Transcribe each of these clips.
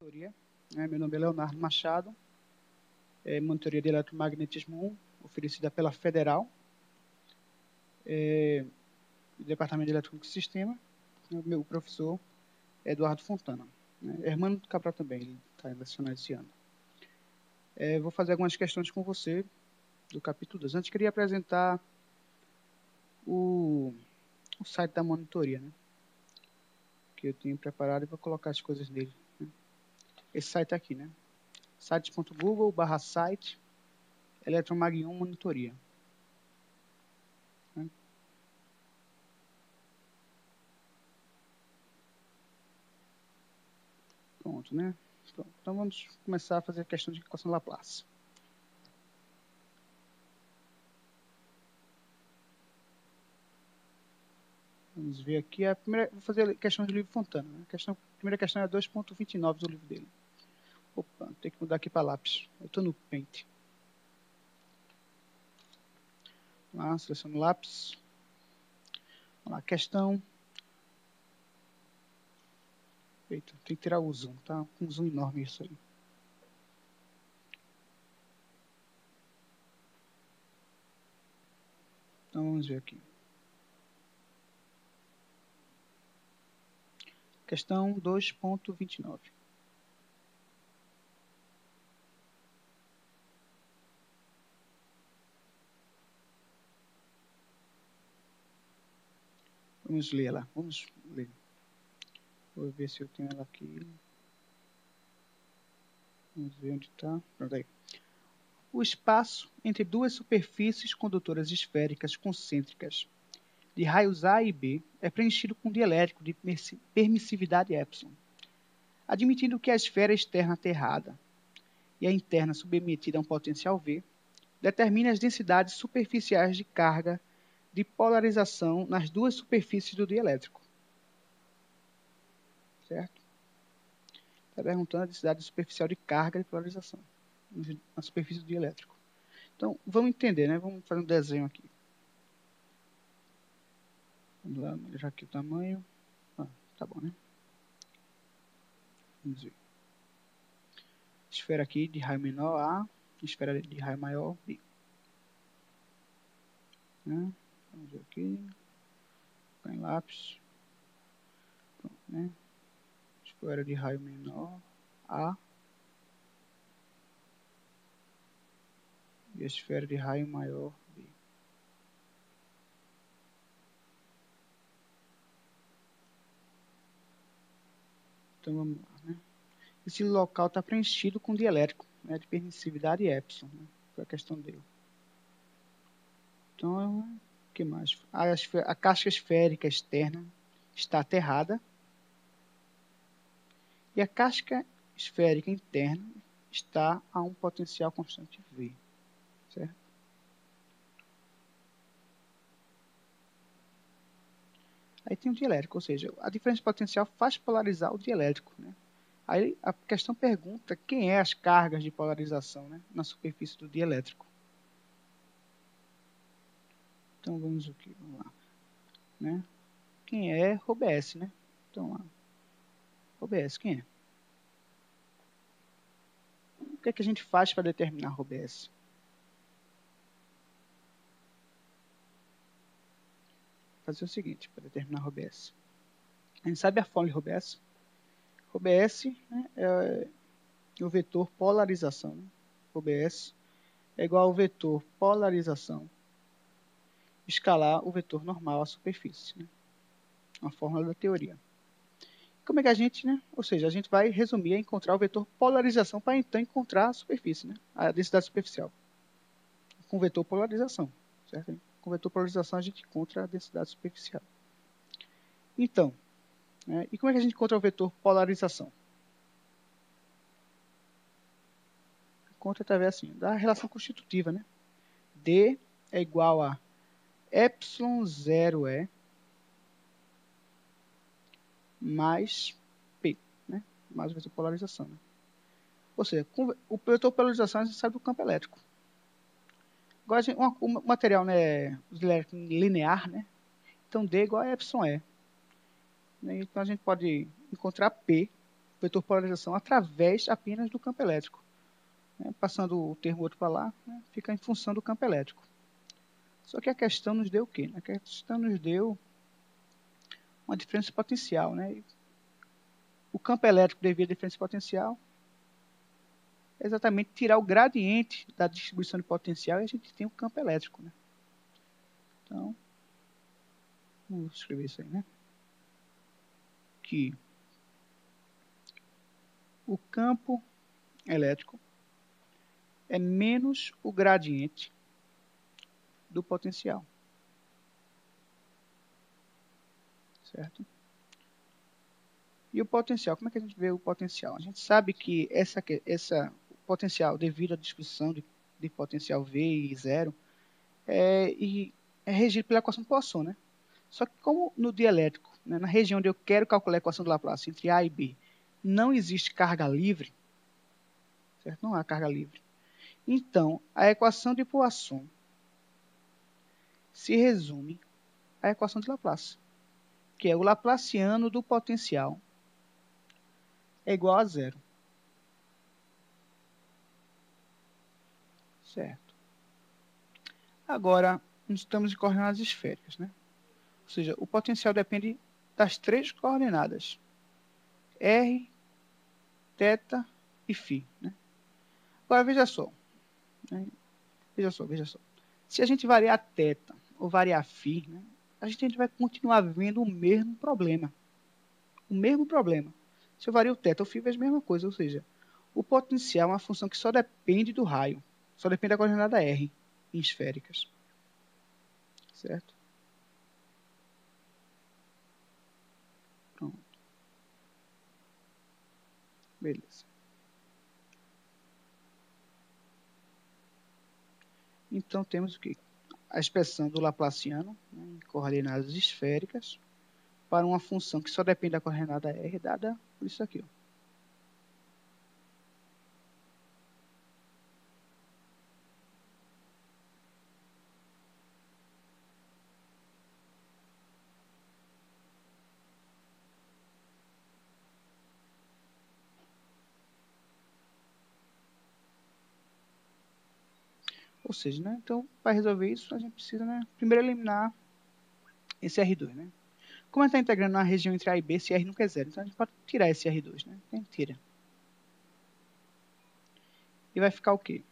monitoria. Meu nome é Leonardo Machado, monitoria de eletromagnetismo 1, oferecida pela Federal, Departamento de Eletrônica e Sistema. O meu professor é Eduardo Fontana. Hermano Cabral também, ele está lecionando esse ano. Vou fazer algumas questões com você do capítulo 2. Antes, queria apresentar o site da monitoria, que eu tenho preparado e vou colocar as coisas nele. Esse site aqui, sites.google/site Eletromag 1 monitoria. Pronto, né? Pronto. Então vamos começar a fazer a questão de equação Laplace. Vamos ver aqui. Vou fazer a questão do livro Fontana. A primeira questão é 2.29 do livro dele. Opa, tem que mudar aqui para lápis. Eu estou no Paint. Vamos lá, seleciono o lápis. Vamos lá, questão. Eita, tem que tirar o zoom, tá? Com um zoom enorme isso aí. Então vamos ver aqui. Questão 2.29. Vamos ler lá. Vamos ler. Vou ver se eu tenho ela aqui. Vamos ver onde está. Pronto aí. O espaço entre duas superfícies condutoras esféricas concêntricas de raios A e B é preenchido com um dielétrico de permissividade epsilon, admitindo que a esfera externa aterrada e a interna submetida a um potencial V determine as densidades superficiais de carga de polarização nas duas superfícies do dielétrico. Certo? Está perguntando a densidade superficial de carga de polarização na superfície do dielétrico. Então, vamos entender, né? Vamos fazer um desenho aqui. Vamos lá, melhorar aqui o tamanho. Tá bom, né? Vamos ver. Esfera aqui de raio menor A, esfera de raio maior B. Né? Vamos ver aqui. Colocar em lápis. Pronto, né? Esfera de raio menor A. E a esfera de raio maior B. Então vamos lá, né? Esse local está preenchido com dielétrico, né, de permissividade epsilon, né? Foi a questão dele. Então, o que mais? A casca esférica externa está aterrada e a casca esférica interna está a um potencial constante V, certo? Aí tem o dielétrico, ou seja, a diferença de potencial faz polarizar o dielétrico, né? Aí a questão pergunta quem é as cargas de polarização, né, na superfície do dielétrico. Então vamos aqui, vamos lá, né? Quem é ρbs, né? Então lá, ρbs, quem é? O que é que a gente faz para determinar ρbs? Fazer o seguinte, para determinar ρbs. A gente sabe a fórmula de ρbs. ρbs, né, é o vetor polarização. Né? ρbs é igual ao vetor polarização escalar o vetor normal à superfície. Né? Uma fórmula da teoria. Como é que a gente, né? Ou seja, a gente vai resumir a encontrar o vetor polarização para então encontrar a superfície, né? A densidade superficial. Com o vetor polarização, certo? Com o vetor polarização a gente encontra a densidade superficial. Então, né? E como é que a gente encontra o vetor polarização? Encontra através assim, da relação constitutiva, né? D é igual a epsilon 0E mais P, né? Mais o vetor polarização, né? Ou seja, com o vetor polarização a gente sabe do campo elétrico. Agora, o material, né, linear, né? Então, D é igual a epsilon E. Então, a gente pode encontrar P vetor polarização através apenas do campo elétrico. Né? Passando o termo outro para lá, né? Fica em função do campo elétrico. Só que a questão nos deu o quê? A questão nos deu uma diferença potencial. Né? O campo elétrico devido à diferença potencial é exatamente tirar o gradiente da distribuição de potencial e a gente tem o campo elétrico. Né? Então, vamos escrever isso aí, né? Que o campo elétrico é menos o gradiente do potencial. Certo? E o potencial, como é que a gente vê o potencial? A gente sabe que essa potencial, devido à distribuição de potencial V e zero, é regido pela equação de Poisson, né? Só que como no dielétrico, né, na região onde eu quero calcular a equação de Laplace entre A e B, não existe carga livre, certo? Não há carga livre. Então, a equação de Poisson se resume à equação de Laplace, que é o laplaciano do potencial é igual a zero. Certo. Agora, nós estamos em coordenadas esféricas, né? Ou seja, o potencial depende das três coordenadas, r, θ e φ. Né? Agora, veja só. Né? Veja só. Se a gente variar θ ou variar φ, né, a gente vai continuar vendo o mesmo problema. O mesmo problema. Se eu vario θ ou φ, vejo a mesma coisa. Ou seja, o potencial é uma função que só depende do raio. Só depende da coordenada r em esféricas. Certo? Pronto. Beleza. Então, temos o quê? A expressão do Laplaciano, né, em coordenadas esféricas, para uma função que só depende da coordenada r, dada por isso aqui. Ó. Ou seja, né, então, para resolver isso, a gente precisa, né, primeiro eliminar esse R2. Né? Como a gente está integrando na região entre A e B, esse R nunca é zero. Então, a gente pode tirar esse R2. Né? Então, a gente tira. E vai ficar o quê?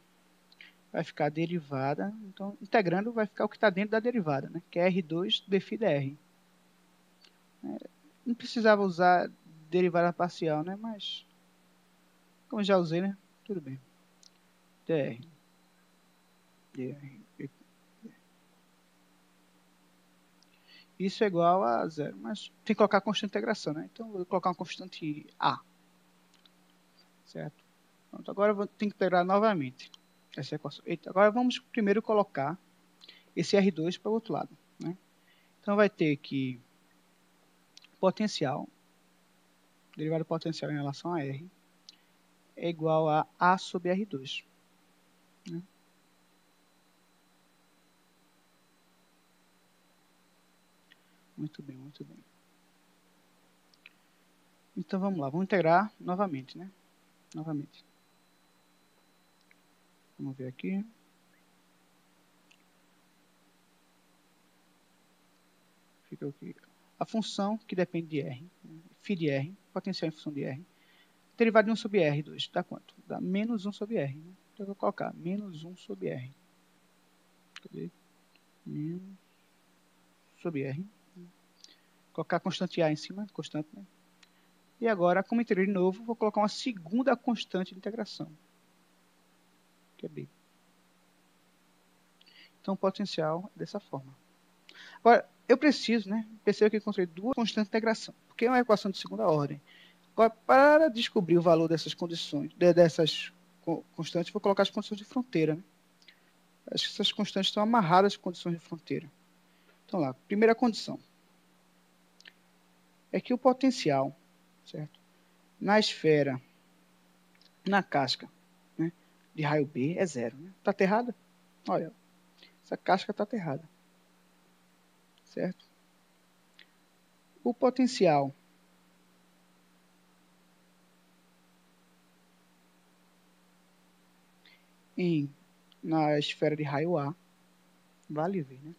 Vai ficar a derivada. Então, integrando, vai ficar o que está dentro da derivada, né? Que é R2 dφ dr. Não precisava usar derivada parcial, né? Mas, como já usei, né? Tudo bem. dr. Isso é igual a zero. Mas tem que colocar a constante de integração, né? Então, vou colocar uma constante A. Certo? Pronto, agora eu tenho que integrar novamente essa equação. Eita, agora vamos primeiro colocar esse R2 para o outro lado. Né? Então, vai ter que potencial, derivada do potencial em relação a R, é igual a A sobre R2. Né? Muito bem, muito bem. Então, vamos lá. Vamos integrar novamente, né? Novamente. Vamos ver aqui. Fica aqui. A função que depende de R, né? φ de R, potencial em função de R, derivada de 1 sobre R2, dá quanto? Dá menos 1 sobre R. Né? Então, eu vou colocar menos 1 sobre R. Cadê? Menos sobre R. Colocar a constante A em cima, constante, né? E agora, como integrei de novo, vou colocar uma segunda constante de integração, que é B. Então, o potencial é dessa forma. Agora, eu preciso, né? Perceba que eu encontrei duas constantes de integração, porque é uma equação de segunda ordem. Agora, para descobrir o valor dessas condições, dessas constantes, vou colocar as condições de fronteira. Né? Acho que essas constantes estão amarradas às condições de fronteira. Então, lá, primeira condição é que o potencial, certo? Na esfera, na casca, né, de raio B é zero. Né? Está aterrada? Olha, essa casca está aterrada. Certo? O potencial na esfera de raio A vale V, né?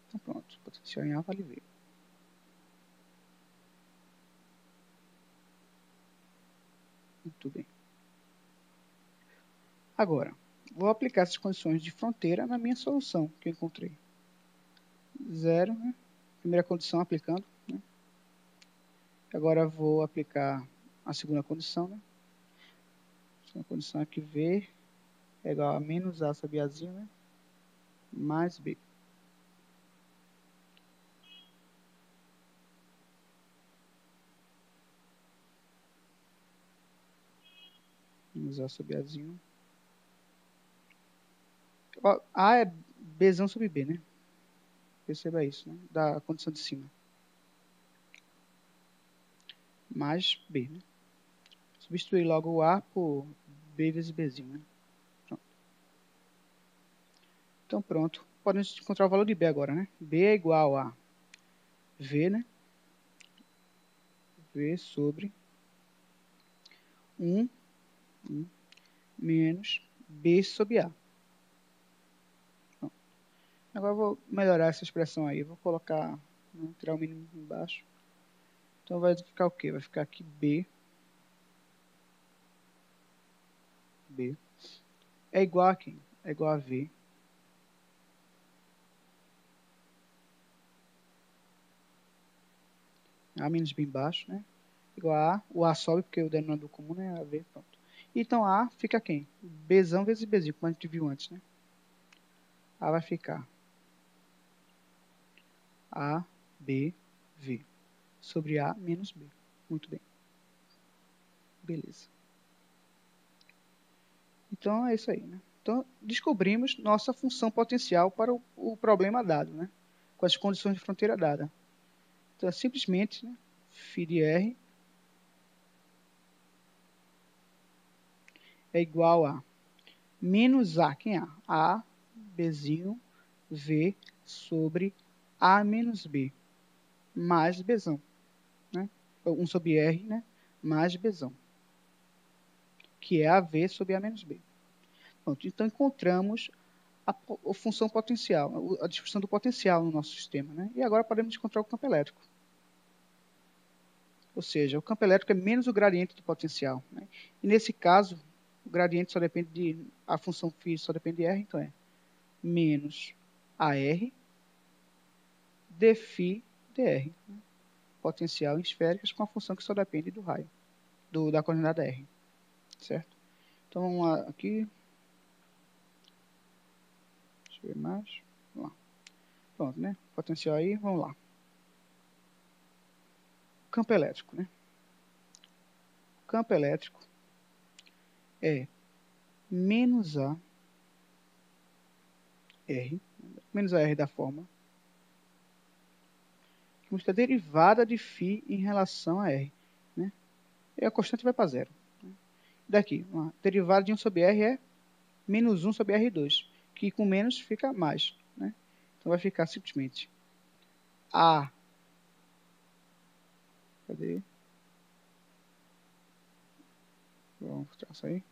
Então pronto, potencial em A vale V. Muito bem. Agora, vou aplicar essas condições de fronteira na minha solução que eu encontrei. 0, né? Primeira condição aplicando, né? Agora vou aplicar a segunda condição, né? A segunda condição é que V é igual a menos A sobre Azinho, né? Mais B. Menos A sobre Azinho. A é Bzão sobre B, né? Perceba isso, né? Da condição de cima. Mais B, né? Substituir logo o A por B vezes Bzinho, né? Pronto. Então pronto. Podemos encontrar o valor de B agora, né? B é igual a V, né? V sobre 1 menos B sobre A. Pronto. Agora eu vou melhorar essa expressão aí. Vou colocar, né, tirar o mínimo embaixo. Então vai ficar o quê? Vai ficar aqui B é igual a quem? É igual a V A menos B embaixo, né? Igual a A. O A sobe porque o denominador comum é a V. Pronto. Então A fica quem? Bzão vezes Bzinho, como a gente viu antes, né? A vai ficar A, B, V sobre A menos B. Muito bem. Beleza. Então é isso aí, né? Então descobrimos nossa função potencial para o problema dado, né? Com as condições de fronteira dada. Então é simplesmente, né, φ de R é igual a menos A, quem é A? A, Bzinho, V sobre A menos B, mais Bzão, né? 1 sobre R, né? Mais Bzão, que é AV sobre A menos B. Pronto, então encontramos a função potencial, a distribuição do potencial no nosso sistema, né? E agora podemos encontrar o campo elétrico. Ou seja, o campo elétrico é menos o gradiente do potencial, né? E nesse caso, o gradiente só depende de... A função φ só depende de R, então é menos AR dφ dr. Né? Potencial em esféricas com a função que só depende do raio, da coordenada R. Certo? Então vamos lá aqui. Deixa eu ver mais. Vamos lá. Pronto, né? Potencial aí, vamos lá. Campo elétrico, né? O campo elétrico é menos a R, menos a R da forma que múltipla derivada de φ em relação a R, né? E a constante vai para zero. Né? Daqui, uma derivada de 1 sobre R é menos 1 sobre R2, que com menos fica mais, né? Então vai ficar simplesmente A. Cadê? Vamos traçar aí.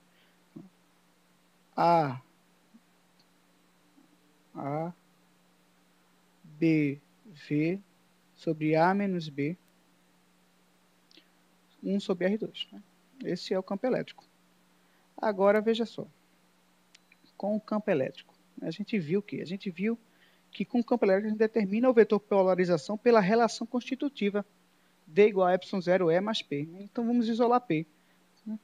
A. B, V sobre A menos B, 1 sobre R2. Né? Esse é o campo elétrico. Agora, veja só. Com o campo elétrico, a gente viu o quê? A gente viu que com o campo elétrico a gente determina o vetor polarização pela relação constitutiva D igual a ε0E mais P. Né? Então, vamos isolar P. Né?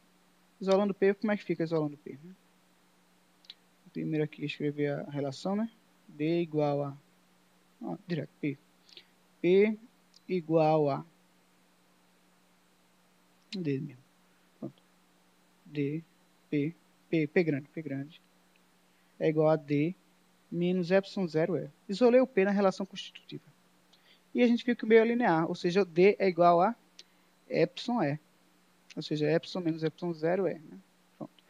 Isolando P, como é que fica isolando P? Né? Primeiro aqui, escrever a relação, né? D igual a... direto, P. P igual a... D mesmo. Pronto. D, P grande, é igual a D menos ε0E. Isolei o P na relação constitutiva. E a gente viu que o meio é linear, ou seja, o D é igual a εE. Ou seja, ε menos ε0E. Né? Pronto.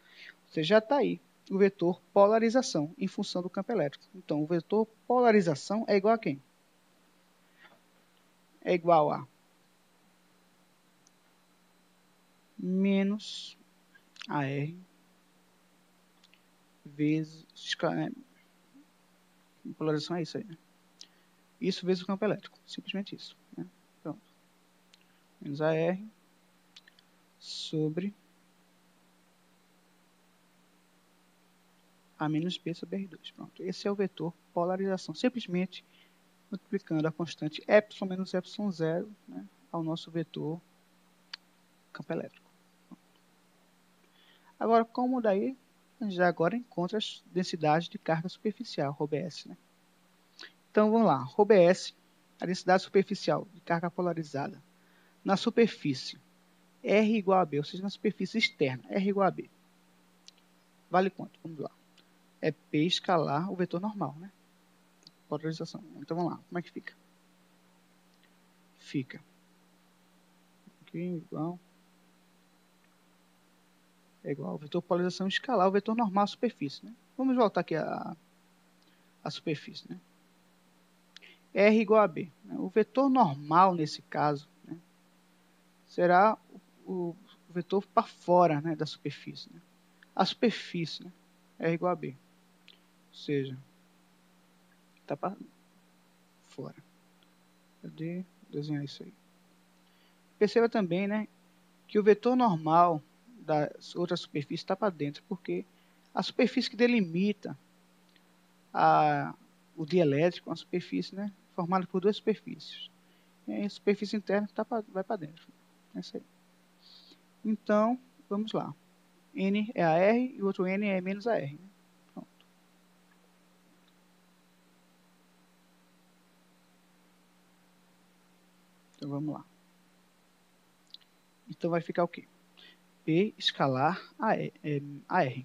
Ou seja, já está aí o vetor polarização em função do campo elétrico. Então, o vetor polarização é igual a quem? É igual a menos AR vezes... polarização é isso aí, né? Isso vezes o campo elétrico. Simplesmente isso, né? Pronto. Menos AR sobre A menos B sobre R2. Pronto. Esse é o vetor polarização. Simplesmente multiplicando a constante ε menos ε0, né, ao nosso vetor campo elétrico. Agora, como daí, a gente já agora encontra as densidades de carga superficial, ρbs, né? Então, vamos lá. ρbs, a densidade superficial de carga polarizada na superfície R igual a B, ou seja, na superfície externa, R igual a B. Vale quanto? Vamos lá. É P escalar o vetor normal, né? Polarização. Então, vamos lá. Como é que fica? Fica aqui igual... É igual ao vetor polarização escalar, o vetor normal à superfície, né? Vamos voltar aqui a superfície, né? R igual a B. Né? O vetor normal, nesse caso, né, será o vetor para fora, né, da superfície. Né? A superfície, né, R igual a B. Ou seja, está para fora. Cadê? Desenhar isso aí. Perceba também, né, que o vetor normal da outra superfície está para dentro, porque a superfície que delimita o dielétrico é uma superfície, né, formada por duas superfícies. E a superfície interna vai para dentro. É isso aí. Então, vamos lá. N é a R e o outro N é menos a R. Né? Pronto. Então, vamos lá. Então, vai ficar o quê? P escalar AR. Né? AR.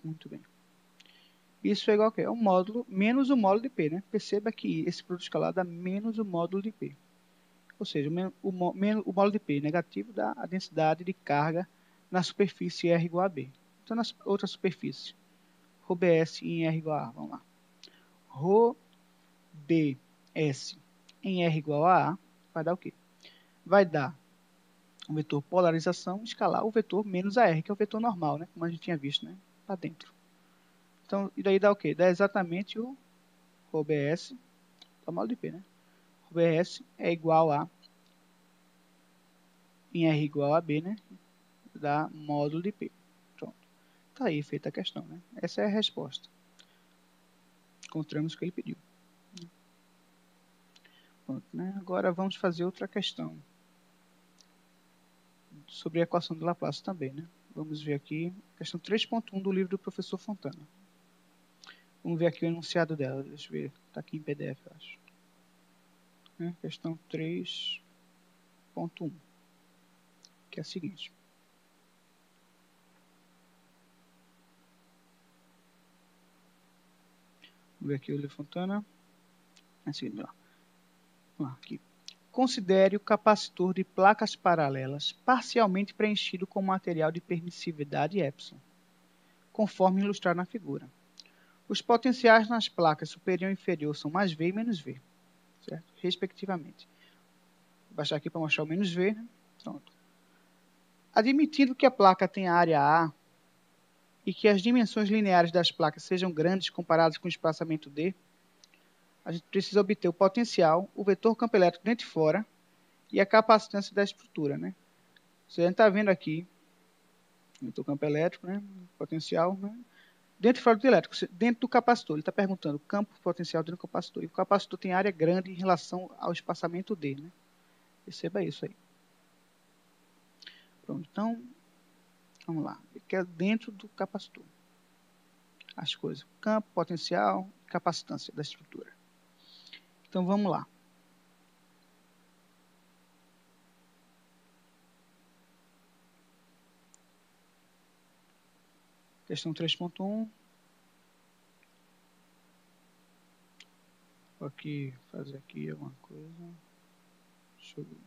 Muito bem. Isso é igual a quê? É o módulo menos o módulo de P. Né? Perceba que esse produto escalar dá menos o módulo de P. Ou seja, o módulo de P negativo dá a densidade de carga na superfície R igual a B. Então, na outra superfície, ρbs em R igual a A. Vamos lá. ρbs em R igual a A vai dar o quê? Vai dar o vetor polarização escalar o vetor menos AR, que é o vetor normal, né? Como a gente tinha visto, né? Para dentro. Então, e daí dá o quê? Dá exatamente o ρbs, tá mal de P, né? ρbs é igual a, em R igual a B, né? Dá módulo de P. Pronto. Tá aí feita a questão, né? Essa é a resposta. Encontramos o que ele pediu. Pronto, né? Agora vamos fazer outra questão. Sobre a equação de Laplace também, né? Vamos ver aqui, questão 3.1 do livro do professor Fontana. Vamos ver aqui o enunciado dela. Deixa eu ver, está aqui em PDF, eu acho. Né? Questão 3.1, que é a seguinte. Vamos ver aqui o livro Fontana. É a seguinte, ó. Vamos lá, aqui. Considere o capacitor de placas paralelas parcialmente preenchido com material de permissividade Epsilon, conforme ilustrado na figura. Os potenciais nas placas superior e inferior são mais V e menos V, certo? Respectivamente. Vou baixar aqui para mostrar o menos V, né? Pronto. Admitindo que a placa tenha área A e que as dimensões lineares das placas sejam grandes comparadas com o espaçamento D, a gente precisa obter o potencial, o vetor campo elétrico dentro e fora e a capacitância da estrutura, né? Você a gente está vendo aqui o vetor campo elétrico, né? Potencial, né? Dentro e fora do elétrico, dentro do capacitor. Ele está perguntando campo potencial dentro do capacitor. E o capacitor tem área grande em relação ao espaçamento D, né? Perceba isso aí. Pronto, então, vamos lá. Que é dentro do capacitor. As coisas. Campo, potencial, capacitância da estrutura. Então, vamos lá. Questão 3.1. Vou aqui fazer aqui alguma coisa. Deixa eu ver.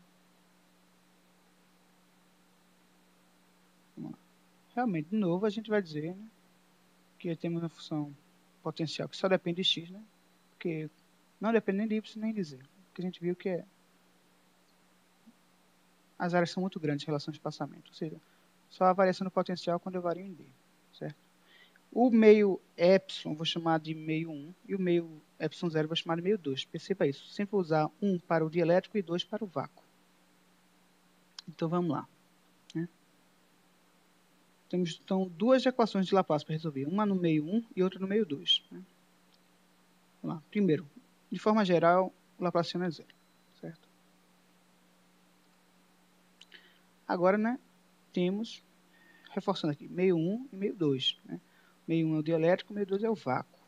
Vamos lá. Realmente, de novo, a gente vai dizer, né, que temos uma função potencial que só depende de x, né? Porque não depende nem de y nem de z. Que a gente viu que é as áreas são muito grandes em relação ao espaçamento. Ou seja, só a variação do potencial quando eu vario em D, certo? O meio epsilon vou chamar de meio 1 e o meio epsilon 0 vou chamar de meio 2. Perceba isso. Sempre vou usar 1 para o dielétrico e 2 para o vácuo. Então vamos lá. Né? Temos então duas equações de Laplace para resolver. Uma no meio 1 e outra no meio 2. Né? Vamos lá. Primeiro, de forma geral, o Laplaciano é zero. Certo? Agora, né, temos, reforçando aqui, meio 1 e meio 2. Né? Meio 1 é o dielétrico, meio 2 é o vácuo.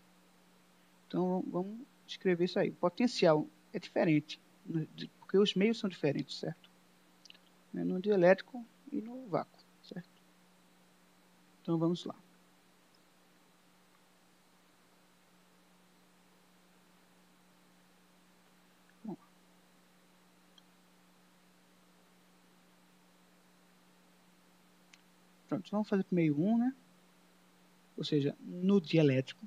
Então, vamos escrever isso aí. O potencial é diferente, porque os meios são diferentes, certo? No dielétrico e no vácuo, certo? Então, vamos lá. Vamos lá. Pronto, vamos fazer para o meio 1, né? Ou seja, no dielétrico,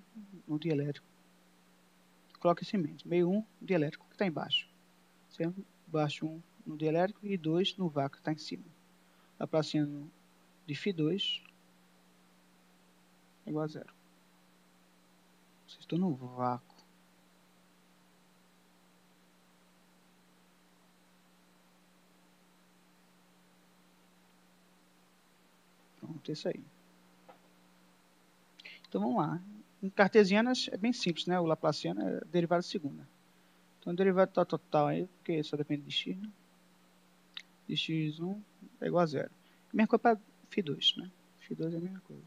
coloca isso em mente. Meio 1, dielétrico, que está embaixo. Certo? Baixo 1 no dielétrico e 2 no vácuo, que está em cima. Laplaciano de φ2 é igual a zero. Vocês estão no vácuo. Pronto, é isso aí. Então vamos lá. Em cartesianas é bem simples, né? O laplaciano é derivada segunda. Então, derivada total aí, porque só depende de x, né? De x1 é igual a zero. Mesma coisa para φ2, né? φ2 é a mesma coisa.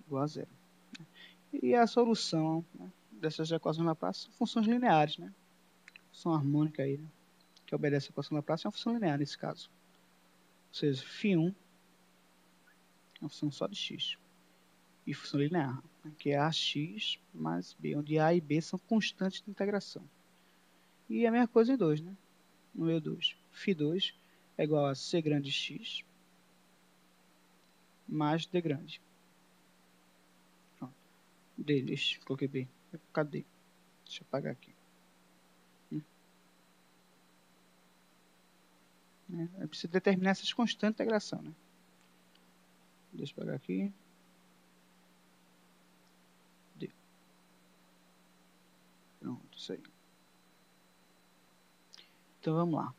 Igual a zero. E a solução, né, dessas equações Laplace são funções lineares, né? Função harmônica aí, né? Que obedece a equação Laplace é uma função linear nesse caso. Ou seja, φ1 é uma função só de x. E função linear, né, que é ax mais b, onde a e b são constantes de integração. E a mesma coisa em 2, né? No meio 2. φ2 é igual a c grande x mais d grande. Pronto. D, deixa, coloquei b. Cadê? Deixa eu apagar aqui. Eu preciso determinar essas constantes de integração, né? Deixa eu apagar aqui. D. Pronto, isso aí. Então vamos lá.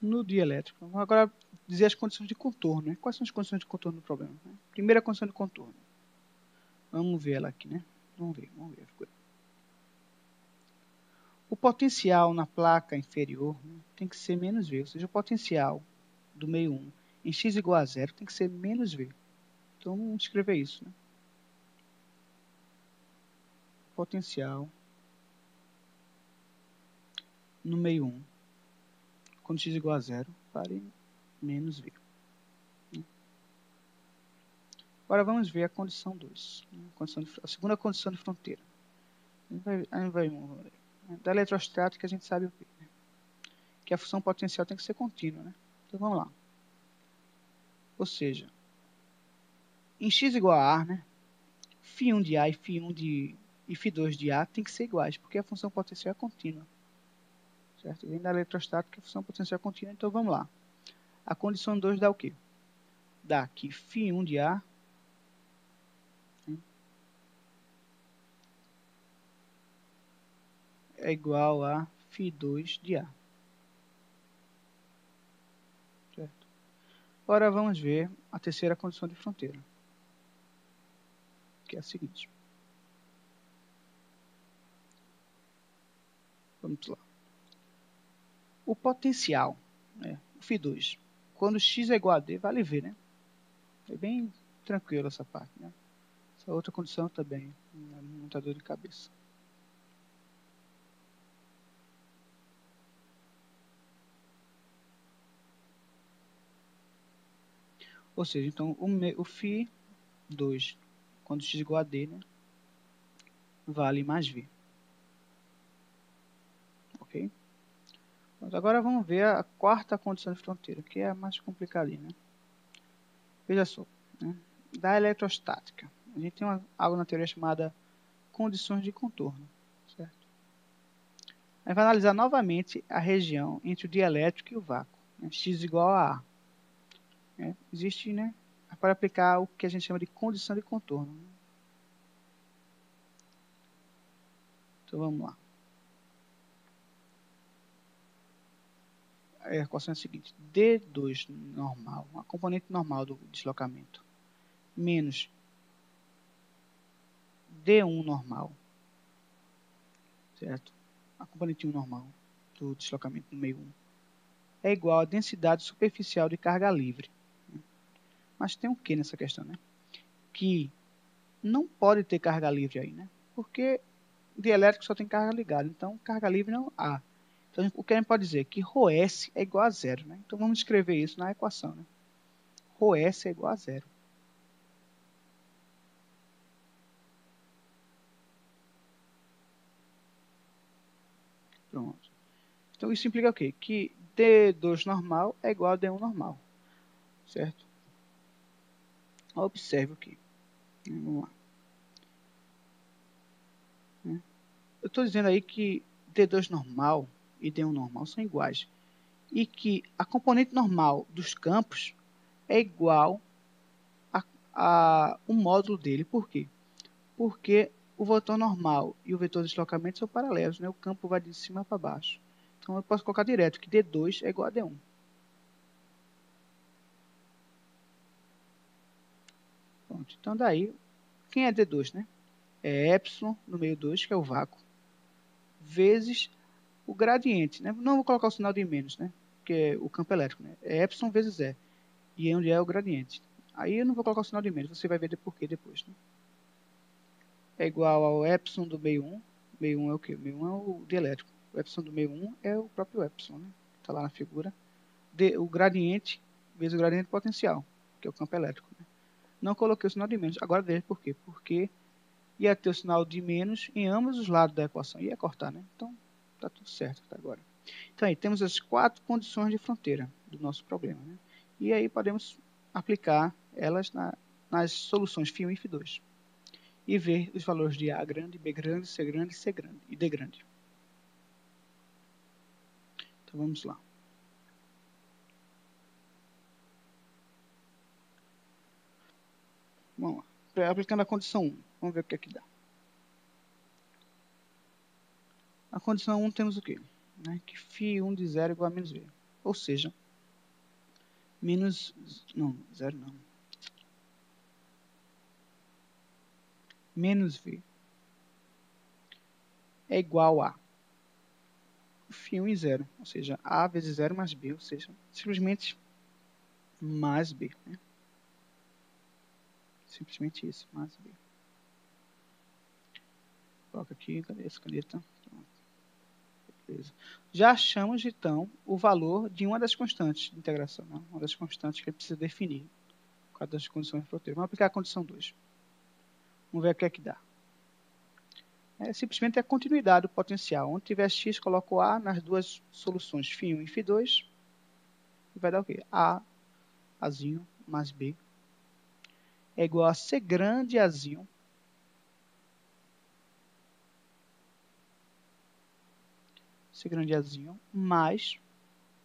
No dielétrico, vamos agora dizer as condições de contorno, né? Quais são as condições de contorno do problema? Né? Primeira condição de contorno. Vamos ver ela aqui, né? Vamos ver a figura. O potencial na placa inferior, né, tem que ser menos V, ou seja, o potencial do meio 1 em x igual a zero tem que ser menos V. Então, vamos escrever isso. Né? Potencial no meio 1, quando x igual a zero, para menos V. Agora vamos ver a condição 2, né? A segunda condição de fronteira. Da eletrostática a gente sabe o quê? Né? Que a função potencial tem que ser contínua. Né? Então vamos lá. Ou seja, em x igual a A, né? φ1 de A e φ2 de A tem que ser iguais, porque a função potencial é contínua. Certo? Vem da eletrostática, a função potencial é contínua, então vamos lá. A condição 2 dá o quê? Dá que φ1 de A, né, é igual a φ2 de A. Certo? Agora vamos ver a terceira condição de fronteira, que é a seguinte. Vamos lá. O potencial, né, o φ2, quando x é igual a d, vale V, né? É bem tranquilo essa parte, né? Essa outra condição também, não é muita dor de cabeça. Ou seja, então o φ2, quando x igual a d, né, vale mais V. Ok? Então, agora vamos ver a quarta condição de fronteira, que é a mais complicadinha. Né? Veja só, né? Da eletrostática. A gente tem algo na teoria chamada condições de contorno, certo? Aí vai analisar novamente a região entre o dielétrico e o vácuo, né? X igual a A. Existe, né, para aplicar o que a gente chama de condição de contorno, né? Então vamos lá. A equação é a seguinte: D2 normal, a componente normal do deslocamento, menos D1 normal, certo? A componente 1 normal do deslocamento no meio 1 é igual à densidade superficial de carga livre. Mas tem um que nessa questão, né? Que não pode ter carga livre aí, né? Porque dielétrico só tem carga ligada, então carga livre não há. Então o que a gente pode dizer? Que ρS é igual a zero, né? Então vamos escrever isso na equação, né? ρS é igual a zero. Pronto. Então isso implica o quê? Que D2 normal é igual a D1 normal, certo? Observe o quê? Vamos lá. Eu estou dizendo aí que D2 normal e D1 normal são iguais. E que a componente normal dos campos é igual a um módulo dele. Por quê? Porque o vetor normal e o vetor de deslocamento são paralelos, né? O campo vai de cima para baixo. Então eu posso colocar direto que D2 é igual a D1. Pronto. Então daí, quem é D2, né? É epsilon no meio 2, que é o vácuo, vezes o gradiente, né? Não vou colocar o sinal de menos, né? Que é o campo elétrico, né? É epsilon vezes E. E onde é o gradiente. Aí eu não vou colocar o sinal de menos, você vai ver por quê depois, né? É igual ao epsilon do meio 1. Meio 1 é o quê? Meio 1 é o dielétrico. O epsilon do meio 1 é o próprio epsilon, né? Está lá na figura. O gradiente vezes o gradiente potencial, que é o campo elétrico, né? Não coloquei o sinal de menos. Agora veja por quê. Porque ia ter o sinal de menos em ambos os lados da equação. Ia cortar, né? Então, tá tudo certo até agora. Então, aí temos as 4 condições de fronteira do nosso problema, né? E aí podemos aplicar elas nas soluções φ1 e φ2 e ver os valores de A grande, B grande, C grande, C grande e D grande. Então vamos lá. Vamos lá. Aplicando a condição 1, vamos ver o que é que dá. A condição 1 temos o quê? Né? Que φ1 de 0 é igual a menos V. Ou seja, menos... Não, 0 não. Menos V é igual a φ1 e 0, ou seja, A vezes 0 mais B, ou seja, simplesmente mais B, né? Simplesmente isso, mais B. Coloca aqui, cadê essa caneta? Pronto. Beleza. Já achamos, então, o valor de uma das constantes de integração, né? Uma das constantes que a gente precisa definir por causa das condições de fronteira. Vamos aplicar a condição 2. Vamos ver o que é que dá. É simplesmente a continuidade do potencial. Onde tiver x, coloco A nas duas soluções, φ1 e φ2, e vai dar o quê? A, Azinho, mais B, é igual a C grande Azinho, C grande Azinho, mais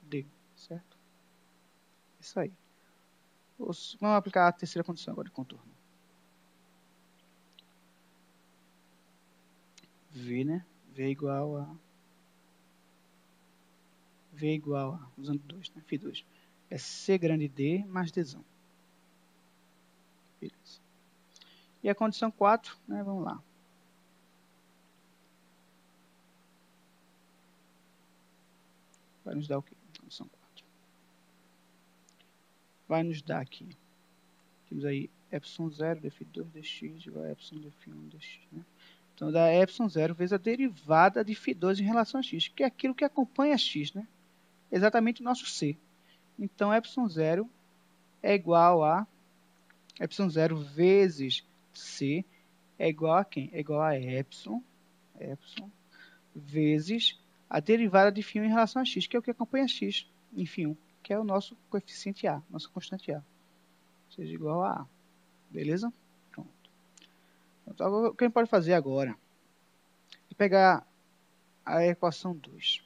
D, certo? Isso aí. Vamos aplicar a terceira condição agora de contorno. V, né? V igual a... V igual a... Usando 2, né? φ2. É C grande D mais Dzão. Beleza. E a condição 4, né? Vamos lá. Vai nos dar o quê? Condição 4. Vai nos dar aqui. Temos aí epsilon 0 dφ2 dx igual a epsilon dφ1 dx, né? Então dá epsilon 0 vezes a derivada de φ2 em relação a x, que é aquilo que acompanha x, né? Exatamente o nosso c. Então epsilon 0 é igual a epsilon 0 vezes c é igual a quem? É igual a epsilon vezes a derivada de φ1 em relação a x, que é o que acompanha x em φ1, que é o nosso coeficiente A, nossa constante A. Ou seja, igual a A. Beleza? Pronto. Então, o que a gente pode fazer agora é pegar a equação 2.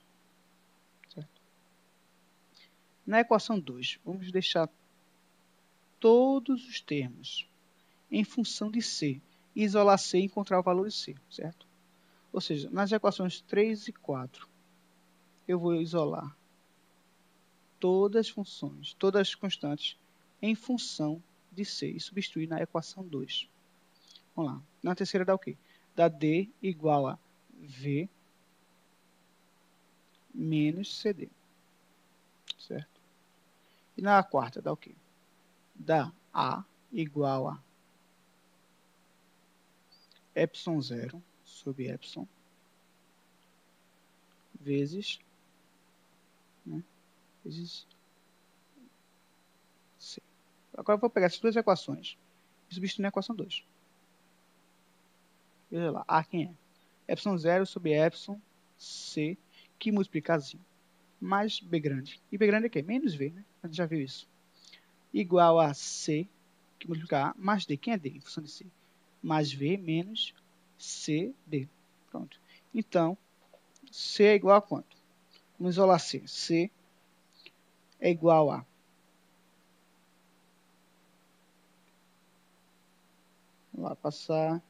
Certo? Na equação 2, vamos deixar todos os termos em função de C. E isolar C e encontrar o valor de C. Certo? Ou seja, nas equações 3 e 4, eu vou isolar todas as funções, todas as constantes em função de C e substituir na equação 2. Vamos lá. Na terceira dá o quê? Dá D igual a V menos CD. Certo? E na quarta dá o quê? Dá A igual a epsilon 0 sobre epsilon vezes, né, vezes C. Agora eu vou pegar essas duas equações e substituir na equação 2. Veja lá, A quem é? Epsilon 0 sobre epsilon C, que multiplica Z, mais B grande. E B grande é o quê? Menos V, né? A gente já viu isso. Igual a C, que multiplica A, mais D. Quem é D? Em função de C. Mais V menos CD. Pronto. Então, C é igual a quanto? Vamos isolar C. C é igual a... Vamos lá, passar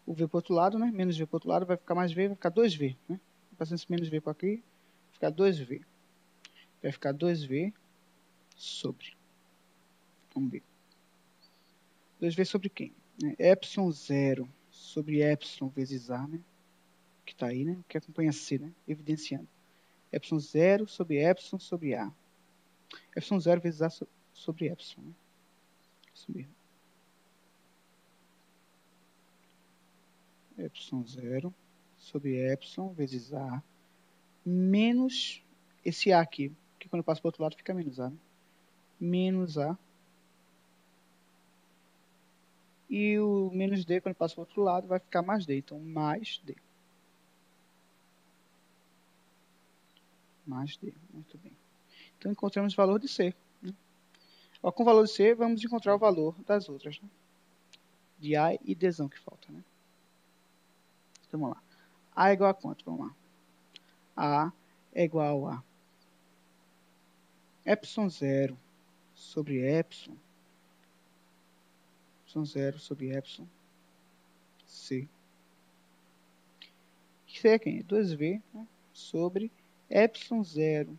o V para o outro lado, né? Menos V para o outro lado, vai ficar mais V, vai ficar 2V, né? Passando esse menos V para aqui, vai ficar 2V. Vai ficar 2V sobre... Vamos ver. 2V sobre quem? Epsilon 0 sobre epsilon vezes A, né? Que está aí, né? Que acompanha C, né? Evidenciando. Epsilon 0 sobre epsilon sobre A. Epsilon 0 vezes A sobre epsilon, né? Isso mesmo. Epsilon 0 sobre epsilon vezes A menos esse A aqui, que quando passa para o outro lado fica menos A, né? Menos A. E o menos D, quando passa para o outro lado, vai ficar mais D. Então, mais D. Mais D. Muito bem. Então, encontramos o valor de C. Né? Ó, com o valor de C, vamos encontrar o valor das outras. Né? De A e Dzão que falta. Né? Então, vamos lá. A é igual a quanto? Vamos lá. A é igual a epsilon 0 sobre epsilon. Epsilon 0 sobre epsilon. C. C é quem? 2V, né? Sobre epsilon 0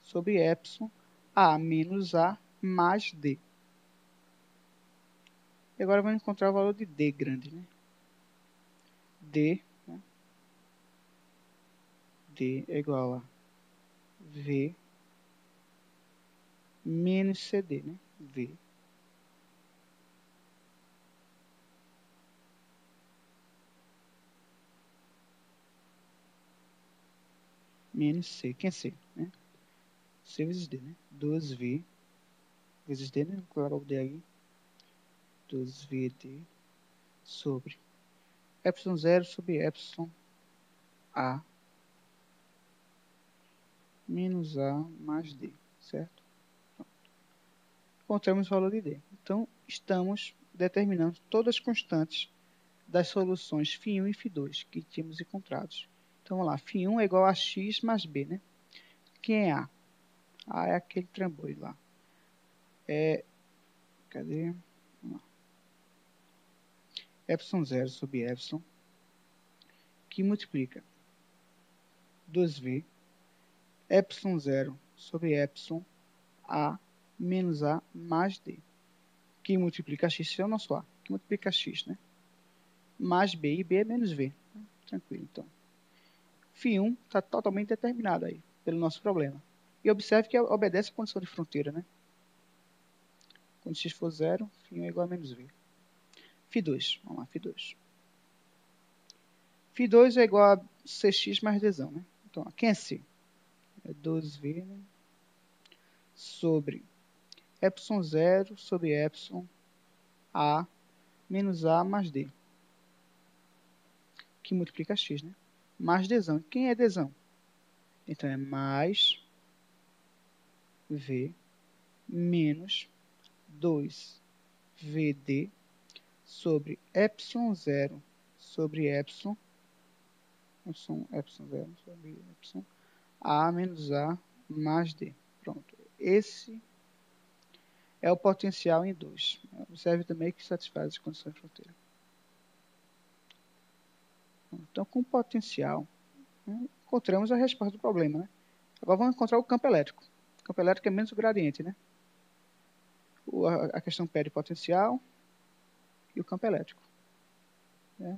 sobre epsilon A menos A mais D. E agora vamos encontrar o valor de D grande, né? D, né? D é igual a V menos CD, né? V menos C. Quem é C? Né? C vezes D, né? 2V vezes D, né? Vou colocar o D aí. 2VD sobre epsilon 0 sobre epsilon A menos A mais D, certo? Pronto. Encontramos o valor de D. Então, estamos determinando todas as constantes das soluções φ1 e φ2 que tínhamos encontrado. Então, vamos lá. φ1 é igual a x mais b, né? Quem é A? A é aquele trambolho lá. Cadê? Vamos lá. Epsilon 0 sobre epsilon, que multiplica 2v, epsilon 0 sobre epsilon, A menos A mais D, que multiplica x, esse é o nosso A, que multiplica x, né? Mais B, e B é menos V. Tranquilo, então. φ1 está totalmente determinado aí, pelo nosso problema. E observe que obedece a condição de fronteira, né? Quando x for 0, φ1 é igual a menos V. φ2, vamos lá, φ2. φ2 é igual a cx mais dzão, né? Então, quem é C? É 2V, né? Sobre epsilon 0 sobre epsilon A menos A mais D, que multiplica x, né? Mais dzão. Quem é dzão? Então, é mais V menos 2VD sobre ε0 sobre epsilon ε0 sobre epsilon A menos A mais D. Pronto. Esse é o potencial em 2. Observe também que satisfaz as condições de fronteira. Então, com o potencial, né, encontramos a resposta do problema. Né? Agora vamos encontrar o campo elétrico. O campo elétrico é menos o gradiente. Né? A questão pede potencial e o campo elétrico. Né?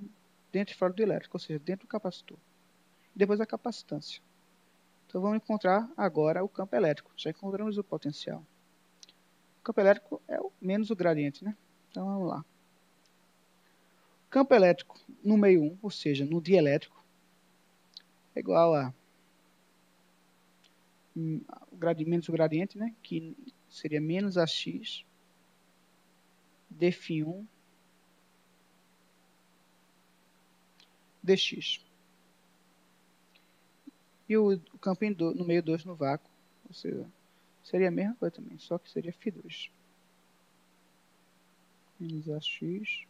Dentro e fora do elétrico, ou seja, dentro do capacitor. E depois a capacitância. Então vamos encontrar agora o campo elétrico. Já encontramos o potencial. O campo elétrico é o menos o gradiente. Né? Então vamos lá. Campo elétrico no meio 1, ou seja, no dielétrico, é igual a menos o gradiente, né, que seria menos AX dφ1 dx. E o campo no meio 2 no vácuo, ou seja, seria a mesma coisa também, só que seria φ2. Menos AX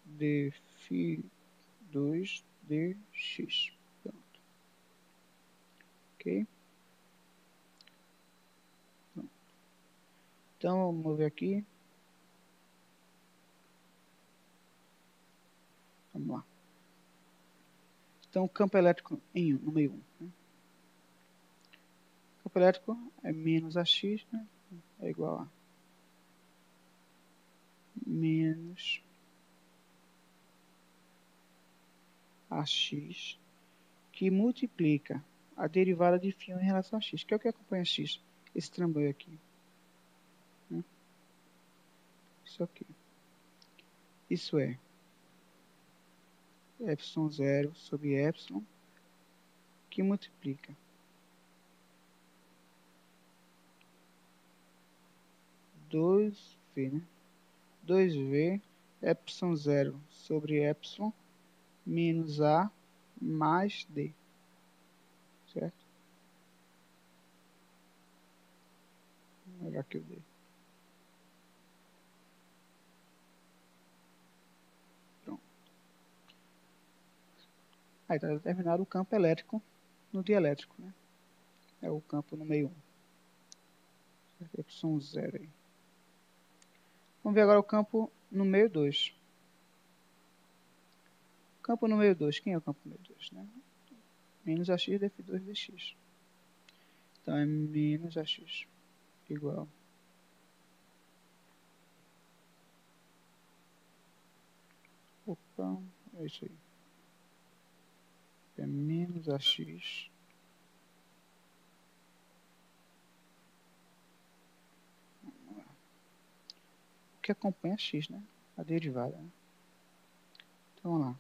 dφ2 dx. Pronto. Ok? Pronto. Então, vamos ver aqui. Vamos lá. Então, o campo elétrico no meio 1. Né? O campo elétrico é menos AX, né? É igual a menos AX, que multiplica a derivada de φ1 em relação a x, que é o que acompanha x. Esse trambolho aqui. Né? Isso aqui. Isso é ε0 sobre epsilon, que multiplica 2v, né? 2v ε0 sobre epsilon menos a mais d. Certo? Melhor que o d. Pronto. Aí está determinado o campo elétrico no dielétrico, né? É o campo no meio 1. ε0 aí. Vamos ver agora o campo no meio 2. Campo no meio 2. Quem é o campo no meio 2? Né? Menos AX dφ2 dx. Então, é menos AX igual. Opa, é isso aí. É menos AX. O que acompanha x, né? A derivada. Né? Então, vamos lá.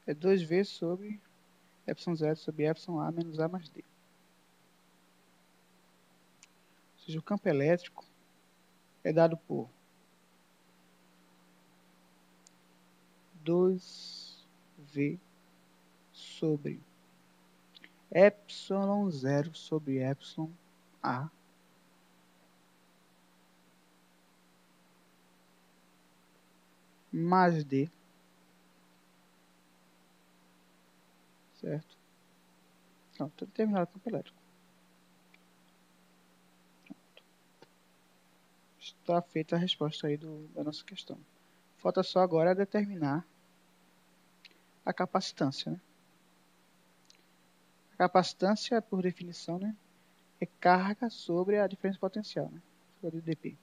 É 2v sobre ε0 sobre εa menos a mais d. Ou seja, o campo elétrico é dado por 2v sobre ε0 sobre εa mais d, certo? Pronto, está determinado o campo elétrico. Pronto. Está feita a resposta aí da nossa questão. Falta só agora determinar a capacitância, né? A capacitância, por definição, né, é carga sobre a diferença potencial, né? Sobre dp.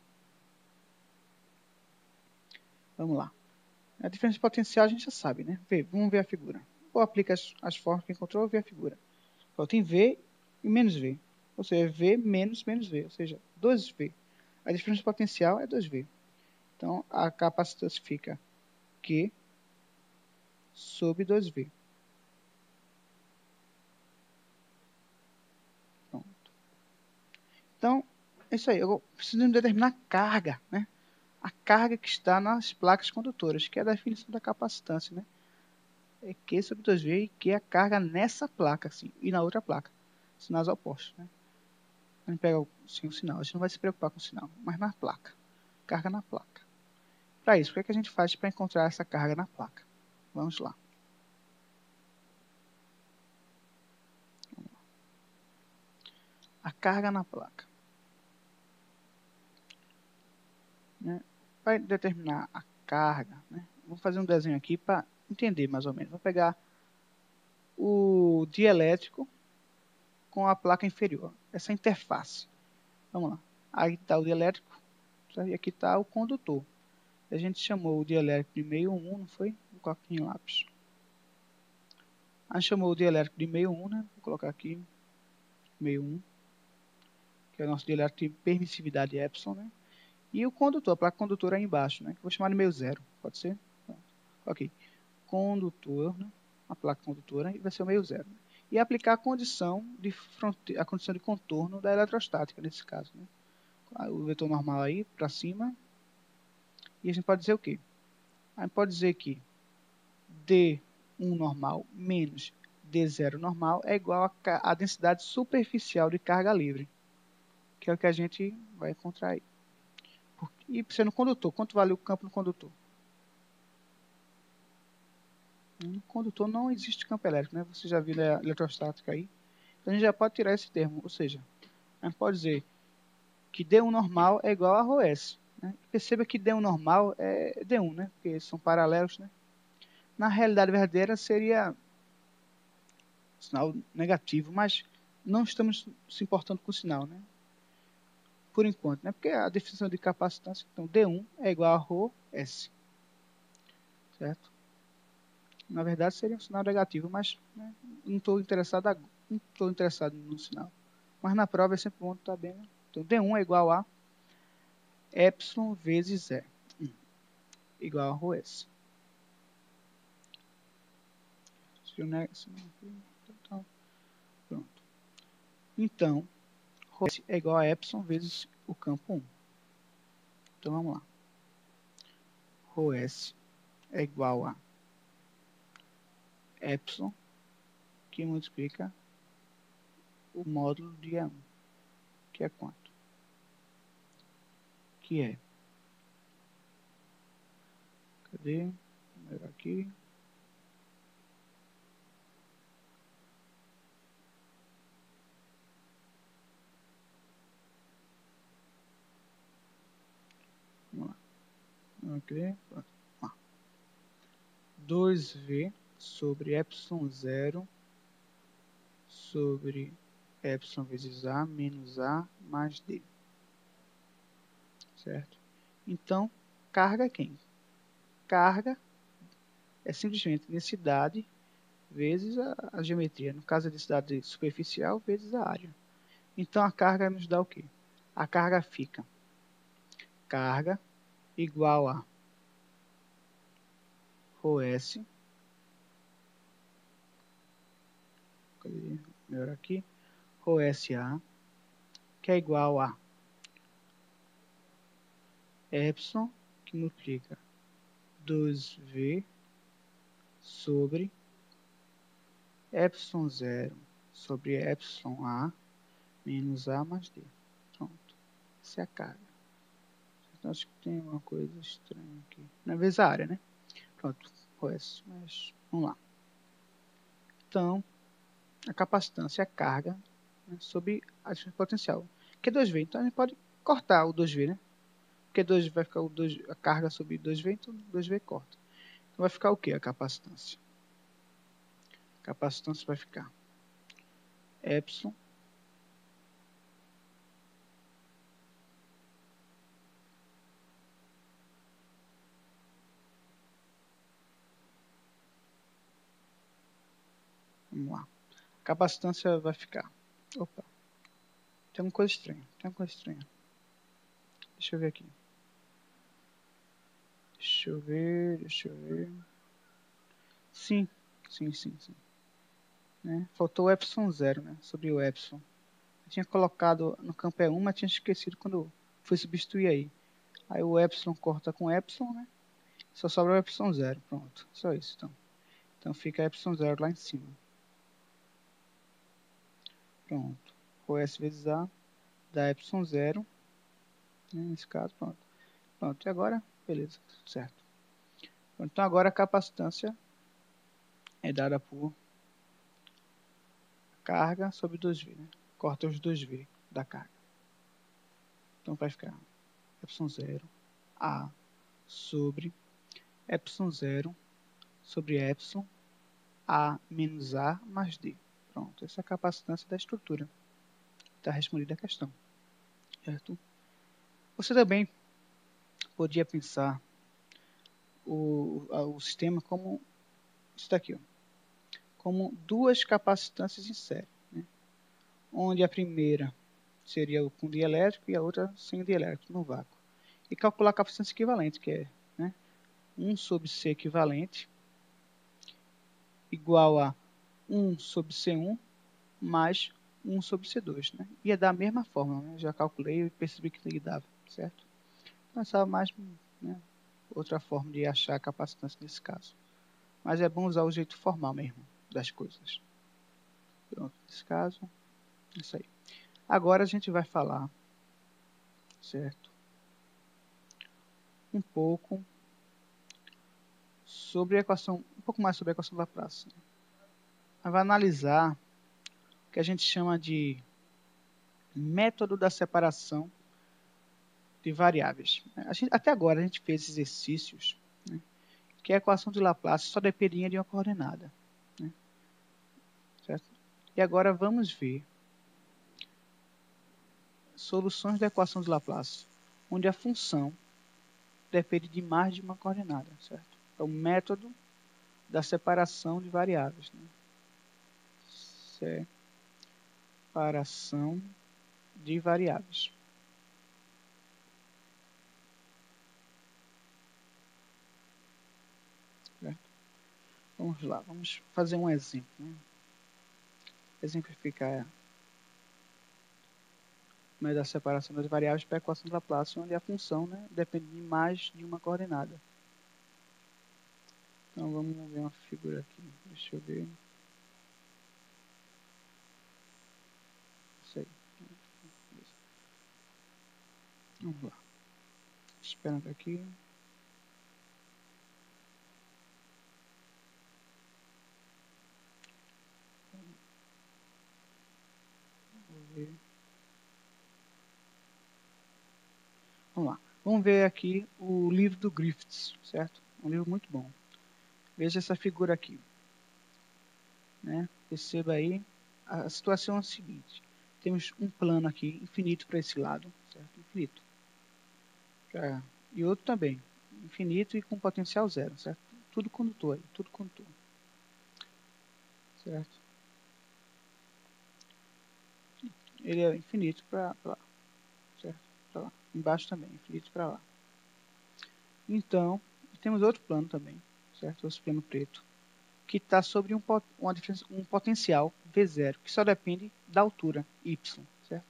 Vamos lá. A diferença potencial a gente já sabe, né? Vamos ver a figura. Ou aplica as formas que encontrou ou vê a figura. Então, tem V e menos V. Ou seja, V menos V. Ou seja, 2V. A diferença potencial é 2V. Então, a capacitância fica Q sobre 2V. Pronto. Então, é isso aí. Eu preciso determinar a carga, né? A carga que está nas placas condutoras, que é a definição da capacitância, né? É Q sobre 2V e Q é a carga nessa placa, assim, e na outra placa. Sinais opostos, né? A gente pega o sinal. A gente não vai se preocupar com o sinal, mas na placa. Carga na placa. Para isso, o que é que a gente faz para encontrar essa carga na placa? Vamos lá. A carga na placa. Né? Para determinar a carga, né? Vou fazer um desenho aqui para entender mais ou menos. Vou pegar o dielétrico com a placa inferior. Essa interface. Vamos lá. Aí está o dielétrico e aqui está o condutor. A gente chamou o dielétrico de meio 1, não foi? Vou colocar aqui em lápis. A gente chamou o dielétrico de meio 1, né? Vou colocar aqui meio 1, que é o nosso dielétrico de permissividade epsilon, né? E o condutor, a placa condutora aí embaixo, né? Que eu vou chamar de meio 0, pode ser? Pronto. Ok. Condutor, né? A placa condutora e vai ser o meio 0. Né? E aplicar a condição a condição de contorno da eletrostática nesse caso, né? O vetor normal aí para cima. E a gente pode dizer o quê? A gente pode dizer que D1 normal menos D0 normal é igual a densidade superficial de carga livre, que é o que a gente vai encontrar aí. E sendo condutor, quanto vale o campo no condutor? No condutor não existe campo elétrico, né? Você já viu a eletrostática aí. Então a gente já pode tirar esse termo, ou seja, a gente pode dizer que D1 normal é igual a ρS. Né? Perceba que D1 normal é D1, né? Porque são paralelos, né? Na realidade verdadeira seria sinal negativo, mas não estamos se importando com o sinal, né? Por enquanto, né? Porque a definição de capacitância, então D1 é igual a ρS, certo? Na verdade seria um sinal negativo, mas né, não estou interessado no sinal. Mas na prova é sempre bom estar bem, né? Então D1 é igual a epsilon vezes E, igual a ρS. Então, pronto. Então, ρS é igual a epsilon vezes o campo 1. Então vamos lá. ρS é igual a epsilon, que multiplica o módulo de E1, que é quanto? Que é, cadê? Vou pegar aqui. Vamos lá. Aqui, pronto. 2V sobre epsilon 0 sobre epsilon vezes A menos A mais D. Certo? Então, carga é quem? Carga é simplesmente densidade vezes a geometria. No caso, a densidade superficial vezes a área. Então, a carga nos dá o quê? A carga fica carga igual a ρS, melhor aqui, ρSA, que é igual a epsilon, que multiplica 2V sobre epsilon 0 sobre epsilon A menos A mais D. Pronto. Essa é a carga. Então, acho que tem uma coisa estranha aqui. Na vez a área, né? Pronto. Mas vamos lá. Então, a capacitância é a carga, né, sobre a diferença potencial. Que é 2V. Então, a gente pode cortar o 2V, né? Porque 2 vai ficar a carga sobre 2V, então 2V corta. Então, vai ficar o que a capacitância? A capacitância vai ficar epsilon vamos lá. A capacitância vai ficar. Opa. Tem uma coisa estranha. Deixa eu ver aqui. Deixa eu ver. Sim. Né? Faltou o epsilon 0, né? Sobre o epsilon. Eu tinha colocado no campo E1, mas tinha esquecido quando fui substituir aí. Aí o epsilon corta com epsilon, né? Só sobra o epsilon 0. Pronto. Só isso, então. Então fica epsilon 0 lá em cima. Pronto. ρS vezes A dá epsilon 0. Né? Nesse caso, pronto. Pronto. E agora Beleza, certo. Então agora a capacitância é dada por carga sobre 2V, né? Corta os 2V da carga. Então vai ficar ε0 A sobre ε0 sobre ε A menos A mais D. Pronto, essa é a capacitância da estrutura. Está respondida a questão. Certo? Você também podia pensar o sistema como isso daqui, ó, como duas capacitâncias em série, né? Onde a primeira seria com dielétrico e a outra sem dielétrico, no vácuo. E calcular a capacitância equivalente, que é, né, 1 sobre C equivalente igual a 1 sobre C1 mais 1 sobre C2. Né? Ia dar a mesma fórmula, né? Já calculei e percebi que ele dava, certo? Então, essa é mais, né, outra forma de achar a capacitância nesse caso. Mas é bom usar o jeito formal mesmo das coisas. Pronto, nesse caso, isso aí. Agora a gente vai falar, certo? Um pouco sobre a equação, um pouco mais sobre a equação da Laplace. Vai analisar o que a gente chama de método da separação de variáveis. Até agora a gente fez exercícios, né, que a equação de Laplace só dependia de uma coordenada. Né, certo? E agora vamos ver soluções da equação de Laplace, onde a função depende de mais de uma coordenada. Certo? É o método da separação de variáveis. Né? Separação de variáveis. Certo? Vamos lá, vamos fazer um exemplo. Né? Exemplificar da separação das variáveis para a equação de Laplace, onde a função, né, depende de mais de uma coordenada. Então vamos ver uma figura aqui. Deixa eu ver. Isso aí. Vamos lá. Esperando aqui. Vou ver. Vamos lá. Vamos ver aqui o livro do Griffiths, certo? Um livro muito bom. Veja essa figura aqui. Né? Perceba aí. A situação é a seguinte. Temos um plano aqui, infinito para esse lado, certo? Infinito. E outro também. Infinito e com potencial zero, certo? Tudo condutor aí, tudo condutor. Certo? Ele é infinito para lá, certo? Para lá. Embaixo também, infinito para lá. Então, temos outro plano também, certo? Outro plano preto, que está sobre um potencial V0, que só depende da altura, Y, certo?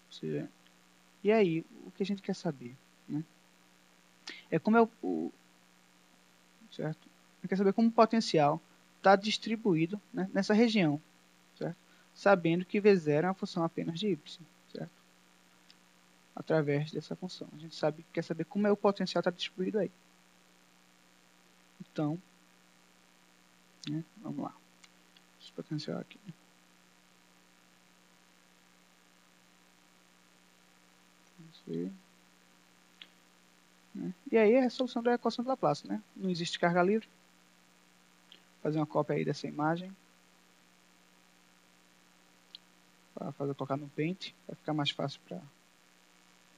Ou seja, e aí, o que a gente quer saber, né? É como é certo? A gente quer saber como o potencial está distribuído, né, nessa região, certo? Sabendo que V0 é uma função apenas de Y, certo? Através dessa função. A gente quer saber como é o potencial está distribuído aí. Então, né, vamos lá. Esse potencial aqui. Vamos ver. Né? E aí é a resolução da equação de Laplace, né? Não existe carga livre. Vou fazer uma cópia aí dessa imagem. Para fazer tocar no Paint. Vai ficar mais fácil para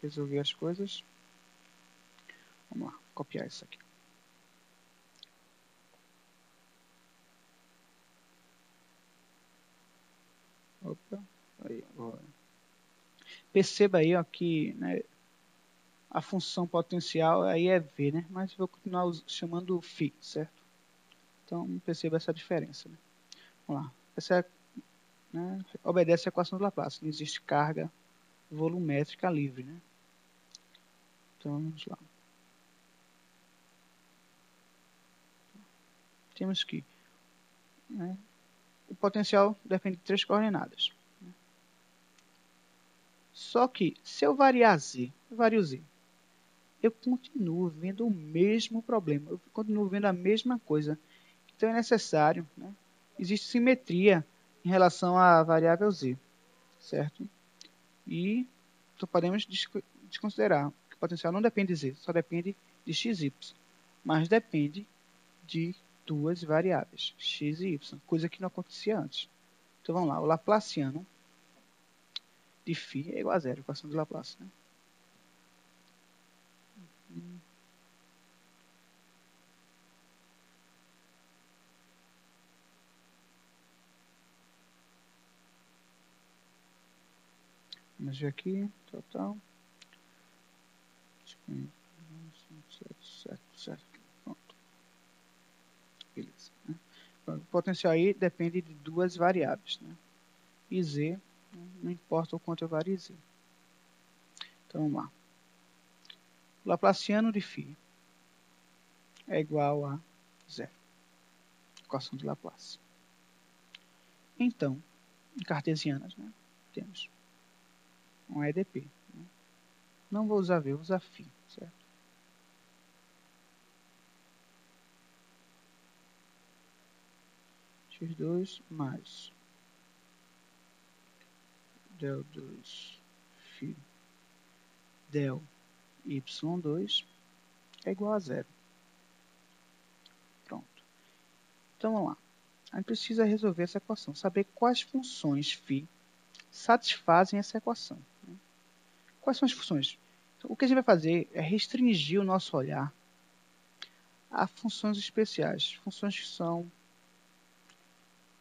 resolver as coisas. Vamos lá, copiar isso aqui. Opa, aí agora. Perceba aí ó, que, né, a função potencial aí é V, né? Mas vou continuar chamando φ, certo? Então perceba essa diferença. Né? Vamos lá. Essa é, né, obedece à equação de Laplace. Não existe carga volumétrica livre. Né? Então vamos lá. Temos que, né, o potencial depende de 3 coordenadas. Né? Só que se eu variar Z, eu vario Z. eu continuo vendo o mesmo problema, eu continuo vendo a mesma coisa. Então é necessário, né? Existe simetria em relação à variável z, certo? E então podemos desconsiderar que o potencial não depende de z, só depende de x e y, mas depende de duas variáveis, x e y, coisa que não acontecia antes. Então vamos lá, o Laplaciano de φ é igual a zero, equação de Laplace, né? Vamos ver aqui, total. 7, pronto. Beleza. Né? O potencial aí depende de duas variáveis, né? E z, né? Não importa o quanto eu varie z. Então vamos lá. O Laplaciano de φ é igual a zero. Equação de Laplace. Então, em cartesianas, né, temos um EDP. Né? Não vou usar V, vou usar φ, certo? X2 mais del 2 φ del y2 é igual a zero. Pronto. Então vamos lá. A gente precisa resolver essa equação, saber quais funções φ satisfazem essa equação. Né? Quais são as funções? Então, o que a gente vai fazer é restringir o nosso olhar a funções especiais, funções que são,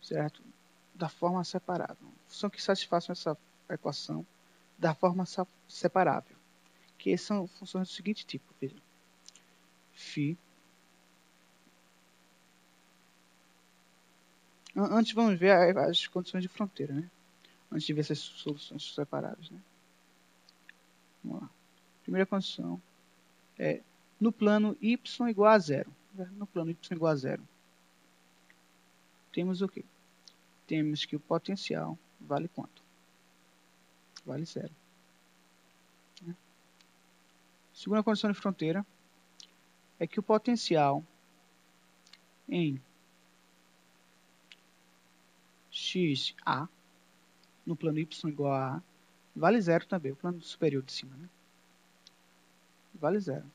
certo, da forma separável. Função que satisfaçam essa equação da forma separável, que são funções do seguinte tipo, veja. Φ. Antes vamos ver as condições de fronteira, né? Antes de ver essas soluções separadas, né? Vamos lá. Primeira condição é no plano y igual a zero. No plano y igual a zero. Temos o quê? Temos que o potencial vale quanto? Vale zero. Né? Segunda condição de fronteira é que o potencial em xa, no plano y igual a A, vale zero também, o plano superior de cima, né? Vale zero.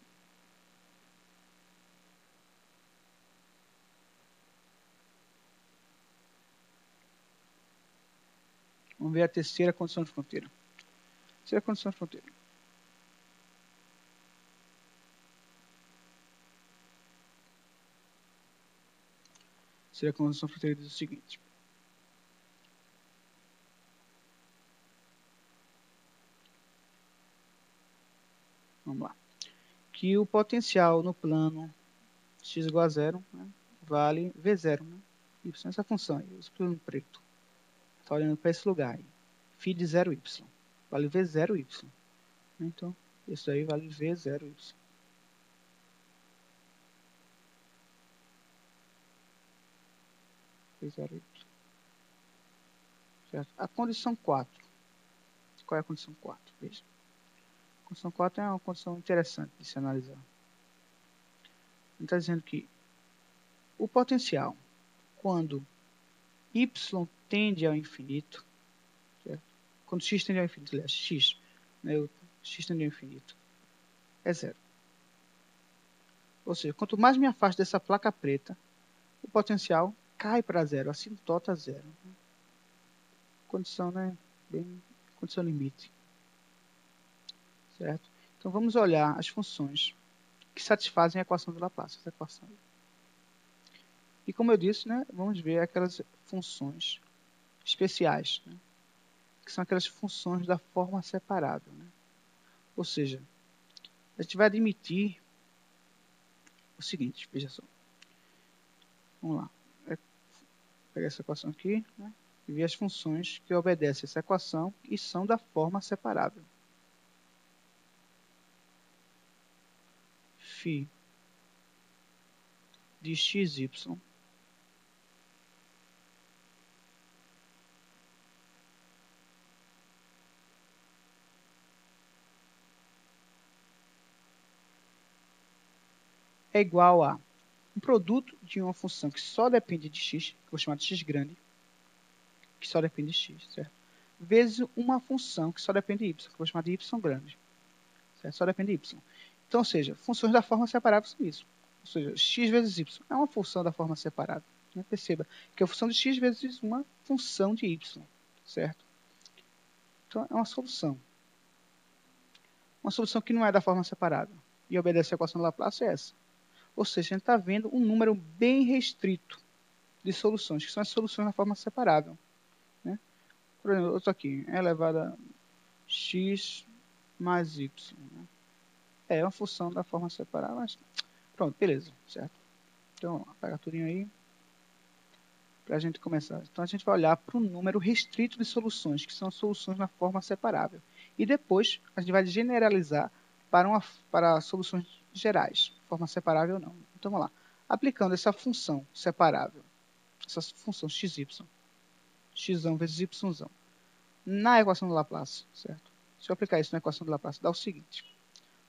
Vamos ver a terceira condição de fronteira. Terceira condição de fronteira. Terceira condição de fronteira diz o seguinte. Vamos lá. Que o potencial no plano x igual a zero, né, vale V0, né? Y, essa função aí, esse plano preto. Está olhando para esse lugar aí. Φ de 0y. Vale V0y. Então, isso aí vale V0y. V0y. Certo? A condição 4. Qual é a condição 4? Veja. A condição 4 é uma condição interessante de se analisar. Ele está dizendo que o potencial, quando y tende ao infinito, certo? Quando x tende ao infinito, aliás, x, né, x tende ao infinito, é zero. Ou seja, quanto mais me afasto dessa placa preta, o potencial cai para zero, assintota zero. Condição, né? Bem, condição limite. Certo? Então vamos olhar as funções que satisfazem a equação de Laplace. Essa equação. E como eu disse, né, vamos ver aquelas funções especiais, né, que são aquelas funções da forma separável. Né? Ou seja, a gente vai admitir o seguinte, veja só. Vamos lá. Vou pegar essa equação aqui, né, e ver as funções que obedecem a essa equação e são da forma separável. Φ de xy é igual a um produto de uma função que só depende de x, que eu vou chamar de x grande, que só depende de x, certo? Vezes uma função que só depende de y, que eu vou chamar de y grande, certo? Só depende de y. Então, ou seja, funções da forma separável são isso. Ou seja, x vezes y é uma função da forma separável. Né? Perceba que é a função de x vezes uma função de y, certo? Então, é uma solução. Uma solução que não é da forma separável e obedece à equação de Laplace é essa. Ou seja, a gente está vendo um número bem restrito de soluções, que são as soluções na forma separável. Né? Por exemplo, outro aqui, é elevado a x mais y. Né? É uma função da forma separável, mas pronto, beleza, certo? Então, vamos lá, pega tudo aí para a gente começar. Então, a gente vai olhar para um número restrito de soluções, que são soluções na forma separável. E depois, a gente vai generalizar para soluções gerais, forma separável ou não. Então, vamos lá. Aplicando essa função separável, essa função xy, x vezes y, na equação de Laplace, certo? Se eu aplicar isso na equação de Laplace, dá o seguinte.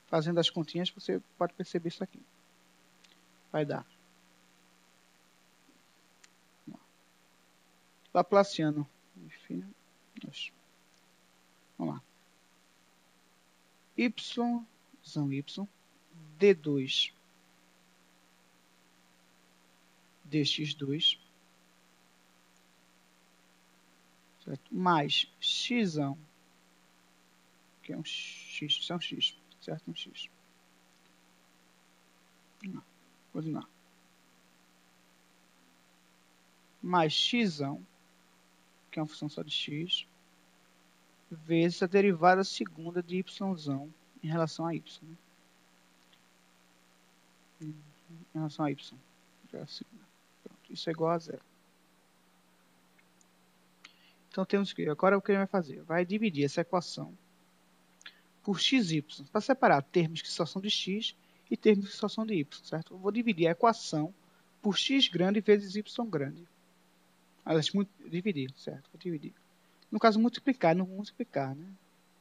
Fazendo as continhas, você pode perceber isso aqui. Vai dar. Laplaciano. Enfim, vamos lá. Y, D2, dx2, certo? Mais x, que é um x, isso é um x, certo? Um x. Continuar. Mais x, que é uma função só de x, vezes a derivada segunda de y em relação a y. Né? Em relação a y. Pronto, isso é igual a zero. Então temos que, agora o que ele vai fazer? Vai dividir essa equação por xy, para separar termos que só são de x e termos que só são de y, certo? Eu vou dividir a equação por x grande vezes y grande. Aliás, dividir, certo? Vou dividir. No caso, multiplicar, não multiplicar, né?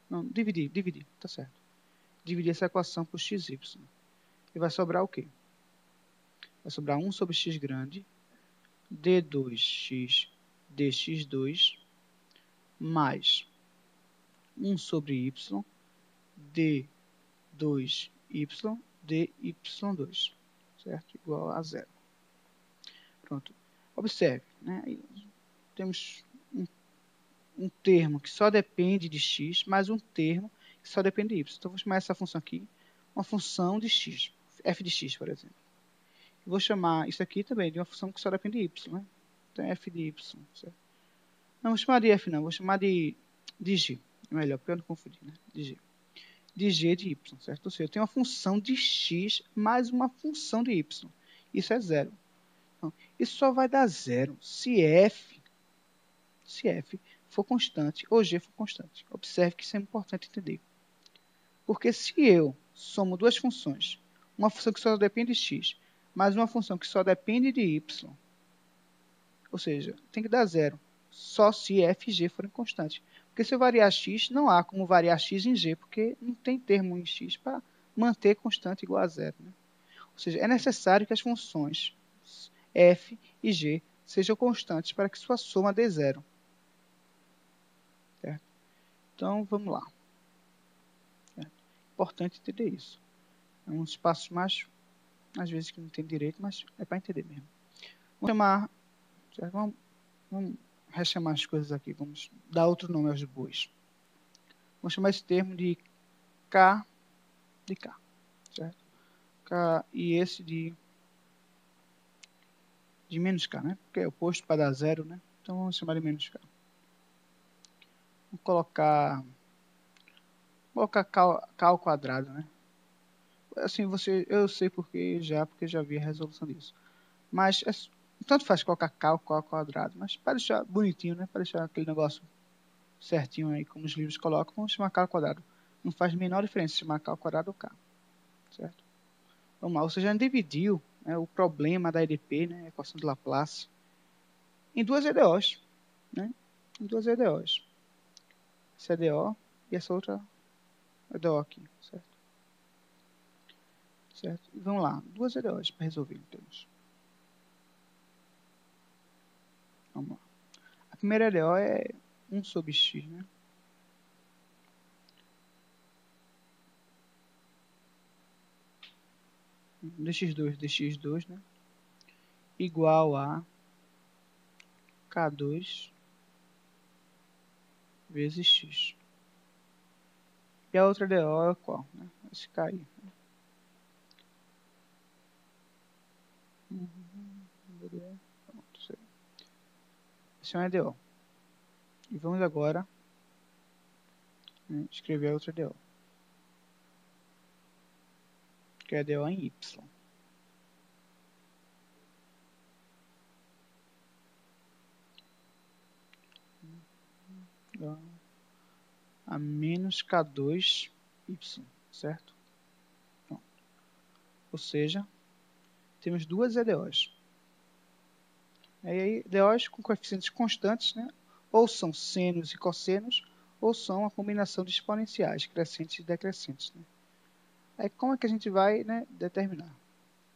Não, dividir, tá certo. Dividir essa equação por xy. E vai sobrar o quê? Vai sobrar 1 sobre x grande, d2x dx2, mais 1 sobre y, d2y dy2, certo? Igual a zero. Pronto. Observe, né? Temos um termo que só depende de x, mais um termo que só depende de y. Então, vou chamar essa função aqui uma função de x, f de x, por exemplo. E vou chamar isso aqui também de uma função que só depende de y, né? Então, f de y, certo? Não vou chamar de f, não. Vou chamar de g. É melhor, para eu não confundir, né? De g. De g de y, certo? Ou seja, eu tenho uma função de x mais uma função de y. Isso é zero. Então, isso só vai dar zero se f for constante ou g for constante. Observe que isso é importante entender. Porque se eu somo duas funções, uma função que só depende de x, mais uma função que só depende de y, ou seja, tem que dar zero, só se f e g forem constantes. Porque se eu variar x, não há como variar x em g, porque não tem termo em x para manter constante igual a zero. Né? Ou seja, é necessário que as funções f e g sejam constantes para que sua soma dê zero. Certo? Então, vamos lá. Certo? Importante entender isso. É um espaço mais, às vezes, que não tem direito, mas é para entender mesmo. Vamos chamar... Certo? Vamos rechamar as coisas aqui. Vamos dar outro nome aos bois. Vamos chamar esse termo de K de K. Certo? K e esse de menos K, né? Porque é oposto para dar zero, né? Então vamos chamar de menos K. Vamos colocar K ao quadrado, né? Assim, eu sei porque já vi a resolução disso. Mas tanto faz colocar K ao quadrado, mas para deixar bonitinho, né? Para deixar aquele negócio certinho aí, como os livros colocam, vamos chamar K ao quadrado. Não faz a menor diferença chamar K ao quadrado ou K. Certo? Vamos lá, você já dividiu, né, o problema da EDP, né, a equação de Laplace, em duas EDOs. Né? Em duas EDOs. Essa EDO e essa outra EDO aqui. Certo? certo? E vamos lá, duas EDOs para resolver, temos. Vamos lá. A primeira EDO é 1 sobre x, né? dx2, né? Igual a K2 vezes x. E a outra DO é qual? Né? Esse K aí. Pronto, esse é um EDO. E vamos agora, né, escrever a outra DO. Que é a DO em y. A menos K2y, certo? Pronto. Ou seja, temos duas EDOs. E aí, EDOs com coeficientes constantes, né? Ou são senos e cossenos, ou são uma combinação de exponenciais, crescentes e decrescentes. Né? Aí, como é que a gente vai, né, determinar?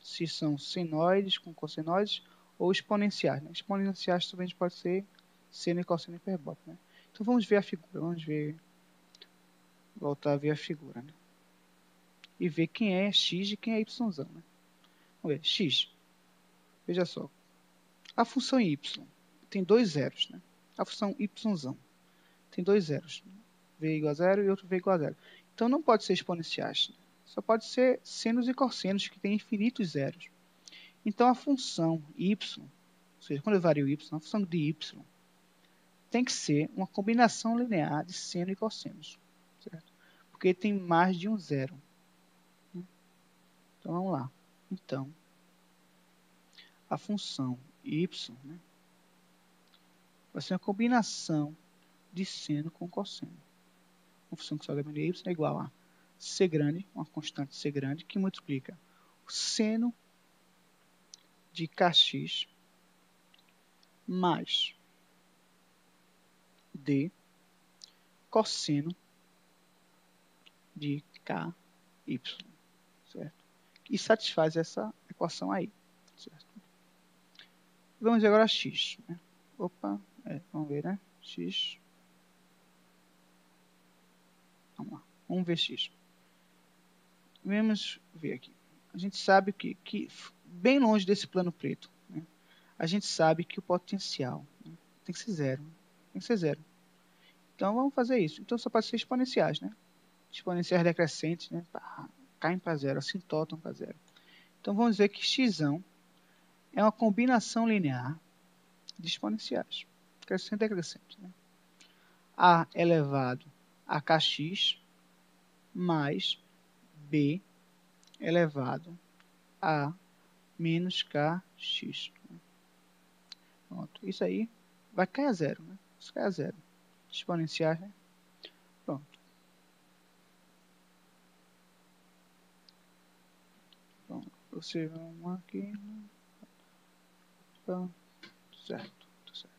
Se são senoides com cossenoides ou exponenciais. Né? Exponenciais também pode ser seno e cosseno hiperbólico. Né? Então, vamos ver a figura. Vamos ver, voltar a ver a figura. Né? E ver quem é x e quem é y. Né? Vamos ver, x. Veja só. A função y tem dois zeros. Né? A função y tem dois zeros. V igual a zero e outro v igual a zero. Então não pode ser exponenciais. Né? Só pode ser senos e cossenos que têm infinitos zeros. Então a função y, ou seja, quando eu vario y, a função de y tem que ser uma combinação linear de seno e cosseno. Certo? Porque tem mais de um zero. Né? Então vamos lá. Então, a função y, né, vai ser uma combinação de seno com cosseno. Uma função que só depende de y é igual a c grande, uma constante c grande, que multiplica o seno de kx mais d cosseno de ky, certo? E satisfaz essa equação aí, certo? Vamos ver agora a x. Né? Opa, vamos ver, né? X. Vamos lá, vamos ver x. Vamos ver aqui. A gente sabe que bem longe desse plano preto, né? A gente sabe que o potencial, né, tem que ser zero. Tem que ser zero. Então vamos fazer isso. Então só pode ser exponenciais, né? Exponenciais decrescentes, né? Caem para zero, assintotam para zero. Então vamos dizer que x é uma combinação linear de exponenciais, crescente e decrescente. Né? A elevado a kx mais b elevado a menos kx. Pronto. Isso aí vai cair a zero. Né? Isso cai a zero. Exponenciais, né? Pronto. Pronto. Você vamos aqui. Pronto. Certo. Tá certo.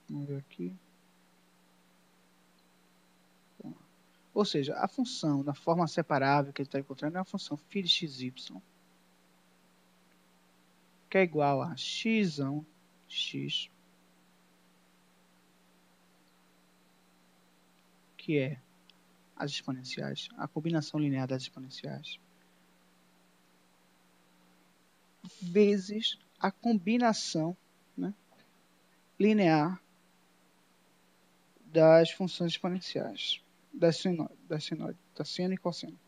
Vamos ver aqui. Ou seja, a função da forma separável que ele está encontrando é a função φ de xy, que é igual a x, que é as exponenciais, a combinação linear das exponenciais, vezes a combinação, né, linear das funções exponenciais, da seno e cosseno.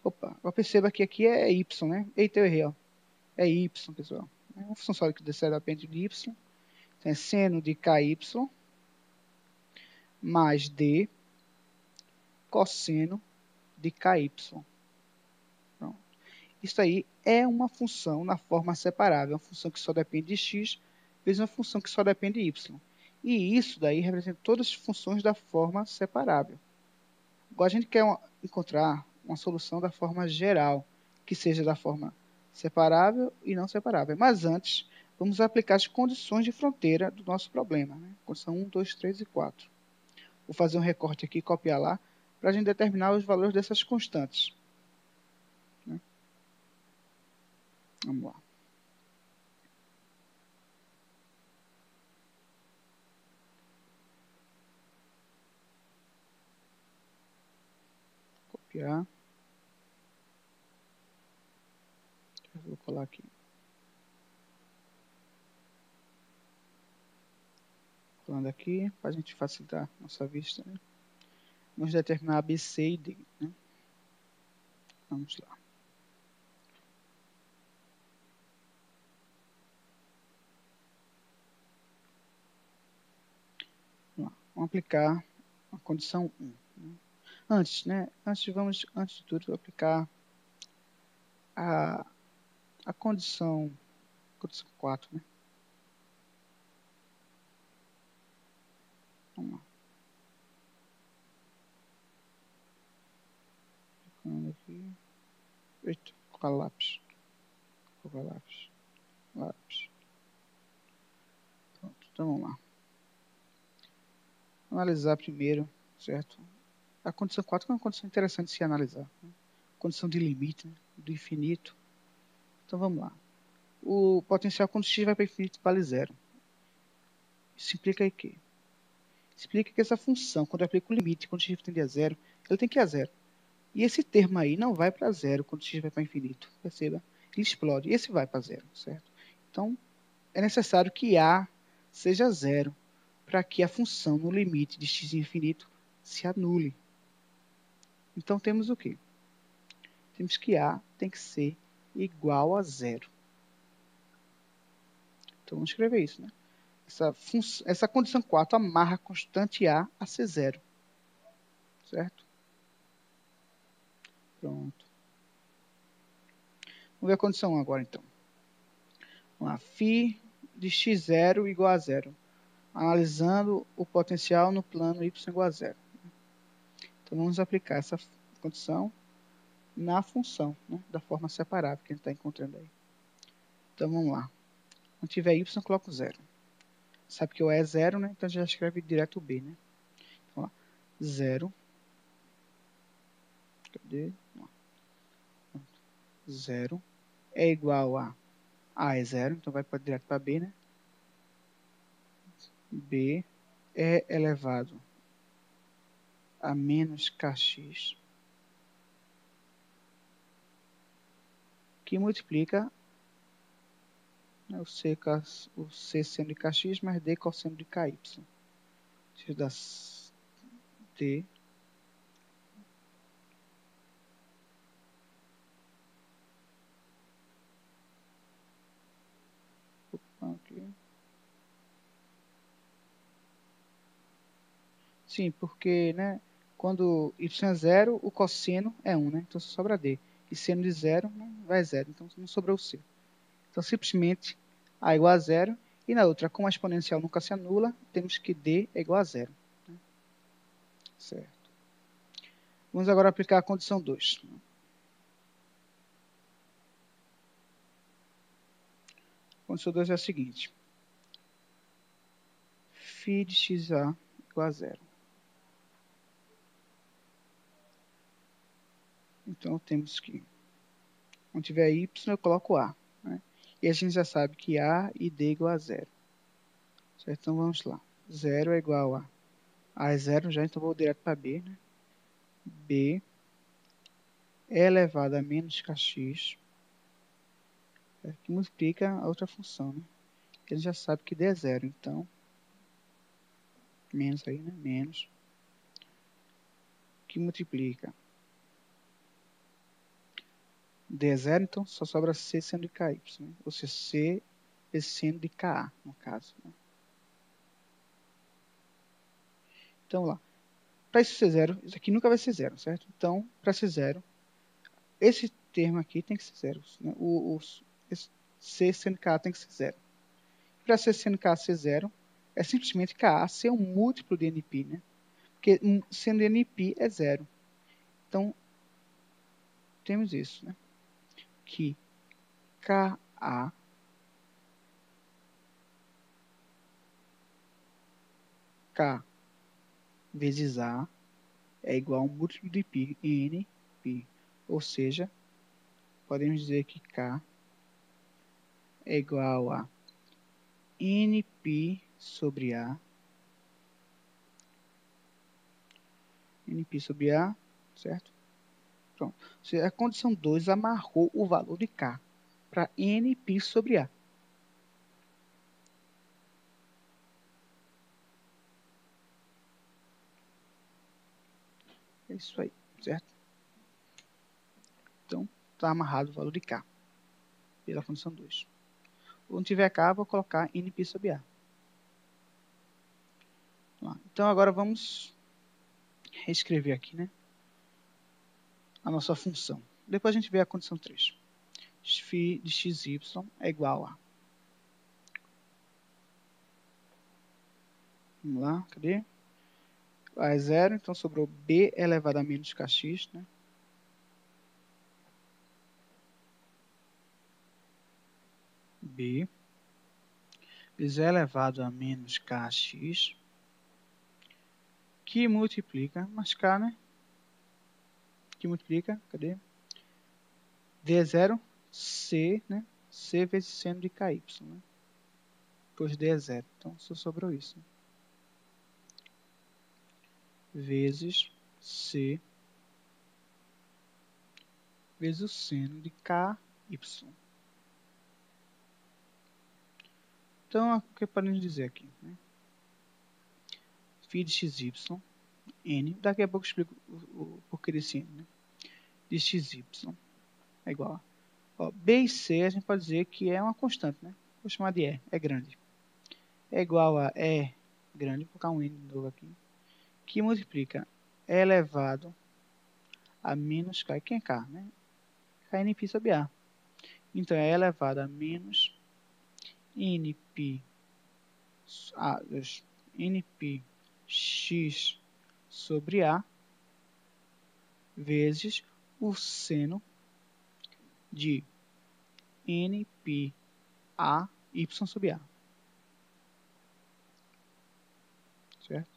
Opa, perceba que aqui é y, né? Eita, eu errei, ó. É y, pessoal. É uma função só que depende de y. Então é seno de ky mais d cosseno de ky. Pronto. Isso aí é uma função na forma separável, uma função que só depende de x, vezes uma função que só depende de y. E isso daí representa todas as funções da forma separável. Agora a gente quer encontrar uma solução da forma geral, que seja da forma separável e não separável. Mas antes, vamos aplicar as condições de fronteira do nosso problema. Né? Condição 1, 2, 3 e 4. Vou fazer um recorte aqui e copiar lá. para a gente determinar os valores dessas constantes, né? Vamos lá. Copiar. Vou colar aqui. Colando aqui, para a gente facilitar nossa vista, né? Vamos determinar B, C e D, né? Vamos lá. Vamos aplicar a condição 1. Né? Antes de tudo, aplicar a condição 4, né? Vamos lá. Aplicando aqui. Eita, colocar lápis. Colocar lápis. Lápis. Pronto, então vamos lá. Analisar primeiro, certo? A condição 4 é uma condição interessante de se analisar. Né? Condição de limite, né? Do infinito. Então vamos lá. O potencial quando x vai para infinito vale 0. Isso implica aí que? Explica que essa função, quando eu aplico o limite, quando x tende a 0, ele tem que ir a 0. E esse termo aí não vai para 0 quando x vai para infinito. Perceba? Ele explode. E esse vai para 0, certo? Então, é necessário que a seja 0 para que a função no limite de x infinito se anule. Então, temos o quê? Temos que a tem que ser igual a 0. Então, vamos escrever isso, né? Essa condição 4 amarra a constante a ser 0. Certo? Pronto. Vamos ver a condição 1 agora, então. Vamos lá. Φ de x0 igual a 0. Analisando o potencial no plano y igual a 0. Então, vamos aplicar essa condição na função, né, da forma separável que a gente está encontrando aí. Então, vamos lá. Quando tiver y, coloco 0. Sabe que o E é 0, né? Então, já escreve direto o B, né? Então, lá. 0. Cadê? 0 é igual a é 0, então vai direto para B, né? B é elevado a menos kx, que multiplica, né, o C seno de kx mais D cosseno de ky. Isso dá D aqui. Sim, porque, né, quando y é 0, o cosseno é 1, né? Então só sobra D. E seno de 0, né, vai 0, então não sobrou o C. Então simplesmente A igual a 0. E na outra, como a exponencial nunca se anula, temos que D é igual a 0. Né? Certo. Vamos agora aplicar a condição 2. A condição 2 é a seguinte. Φ de xa igual a 0. Então temos que, quando tiver y, eu coloco a. Né? E a gente já sabe que a e d é igual a 0. Certo? Então vamos lá. 0 é igual a é 0 já, então vou direto para b. Né? B é elevado a menos kx, que multiplica a outra função. Né? Que a gente já sabe que d é 0. Então, menos aí, né? Menos. Que multiplica. D é 0, então só sobra c seno de ky. Né? Ou seja, c é seno de ka, no caso. Né? Então, lá. Para isso ser 0, isso aqui nunca vai ser 0, certo? Então, para ser 0, esse termo aqui tem que ser 0. Né? Esse C sendo K tem que ser 0. Para C sendo K ser 0, é simplesmente Ka ser um múltiplo de NP, né? Porque sendo NP é 0. Então, temos isso, né? Que Ka K vezes A é igual a um múltiplo de π, nπ. Ou seja, podemos dizer que K é igual a nπ sobre A. nπ sobre A, certo? Pronto. A condição 2 amarrou o valor de K para nπ sobre A. É isso aí, certo? Então, está amarrado o valor de K pela condição 2. Quando tiver K, vou colocar nπ sobre A. Então, agora vamos reescrever aqui, né, a nossa função. Depois a gente vê a condição 3. Φ de xy é igual a... Vamos lá, cadê? A é 0, então sobrou b elevado a menos kx, né? B vezes elevado a menos kx, que multiplica, mas k, né? Que multiplica, cadê? D é 0, c, né? C vezes seno de ky, né? Pois D é 0, então só sobrou isso. Né? Vezes c vezes o seno de ky. Então, o que podemos dizer aqui? Né? Φ de xy, n, daqui a pouco eu explico o porquê desse n, né? De xy é igual a... Ó, b e c a gente pode dizer que é uma constante, né? Vou chamar de E, é grande. É igual a E grande, vou colocar um n de novo aqui, que multiplica E elevado a menos k. Quem é k? Né? K é nπ sobre A. Então, é elevado a menos nπ, nπ x sobre A vezes o seno de nπ a y sobre A. Certo?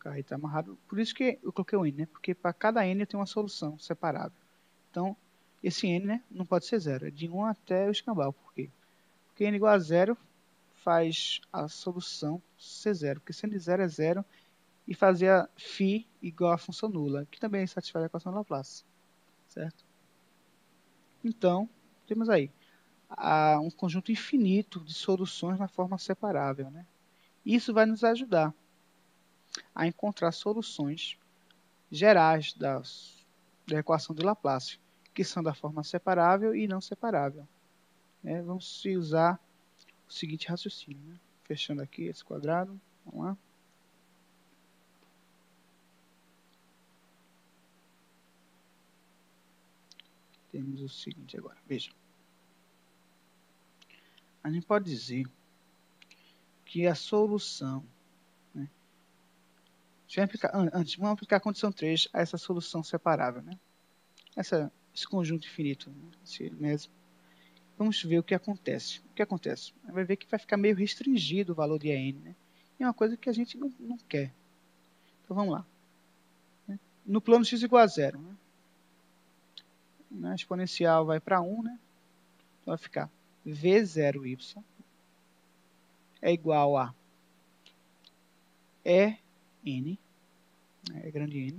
Aí está amarrado. Por isso que eu coloquei o n, né? Porque para cada n eu tenho uma solução separável. Então, esse n, né, não pode ser 0. É de 1 até o escambau. Por quê? Porque n igual a 0 faz a solução ser 0. Porque sendo de 0 é 0 e fazer a φ igual a função nula, que também satisfaz a equação de Laplace. Certo? Então, temos aí um conjunto infinito de soluções na forma separável. Né? Isso vai nos ajudar a encontrar soluções gerais da equação de Laplace, que são da forma separável e não separável. Vamos usar o seguinte raciocínio. Né? Fechando aqui esse quadrado. Vamos lá. Temos o seguinte agora. Veja. A gente pode dizer que a solução... Né? Antes, vamos aplicar a condição 3 a essa solução separável. Né? Esse conjunto infinito. Né? Esse mesmo. Vamos ver o que acontece. O que acontece? Vai ver que vai ficar meio restringido o valor de n, né? E é uma coisa que a gente não quer. Então vamos lá. No plano x igual a 0, né? A exponencial vai para 1, né? Então vai ficar v0y é igual a n, né? É grande N,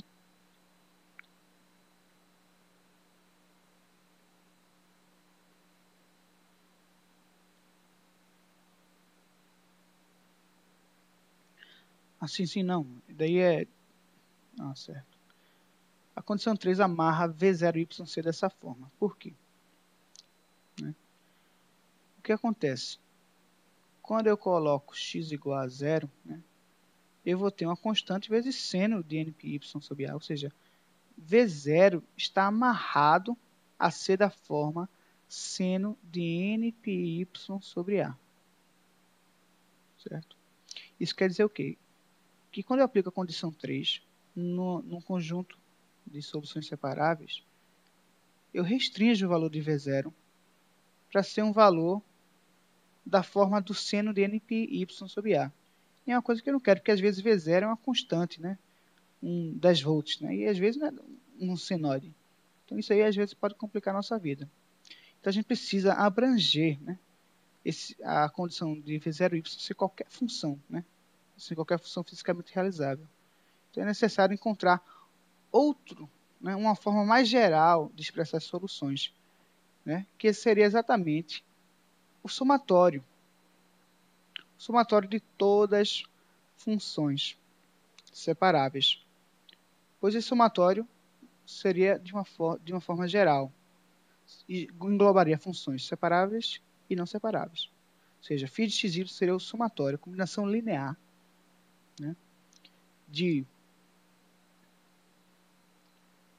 assim sim não. Daí é... Ah, certo. A condição 3 amarra v0y ser dessa forma. Por quê? Né? O que acontece? Quando eu coloco x igual a 0, né, eu vou ter uma constante vezes seno de nπy sobre A, ou seja, v0 está amarrado a ser da forma seno de nπy sobre A. Certo? Isso quer dizer o quê? Que quando eu aplico a condição 3 num conjunto de soluções separáveis, eu restringo o valor de v0 para ser um valor da forma do seno de nπy sobre A. E é uma coisa que eu não quero, porque às vezes v0 é uma constante, né? um 10 volts, né? E às vezes não é um senoide. Então isso aí às vezes pode complicar a nossa vida. Então a gente precisa abranger, né, a condição de V0y ser qualquer função, né? Ser qualquer função fisicamente realizável. Então é necessário encontrar outro, né, uma forma mais geral de expressar as soluções, né, que seria exatamente o somatório. O somatório de todas funções separáveis. Pois esse somatório seria de uma forma geral. E englobaria funções separáveis e não separáveis. Ou seja, φ de xy seria o somatório, a combinação linear, né, de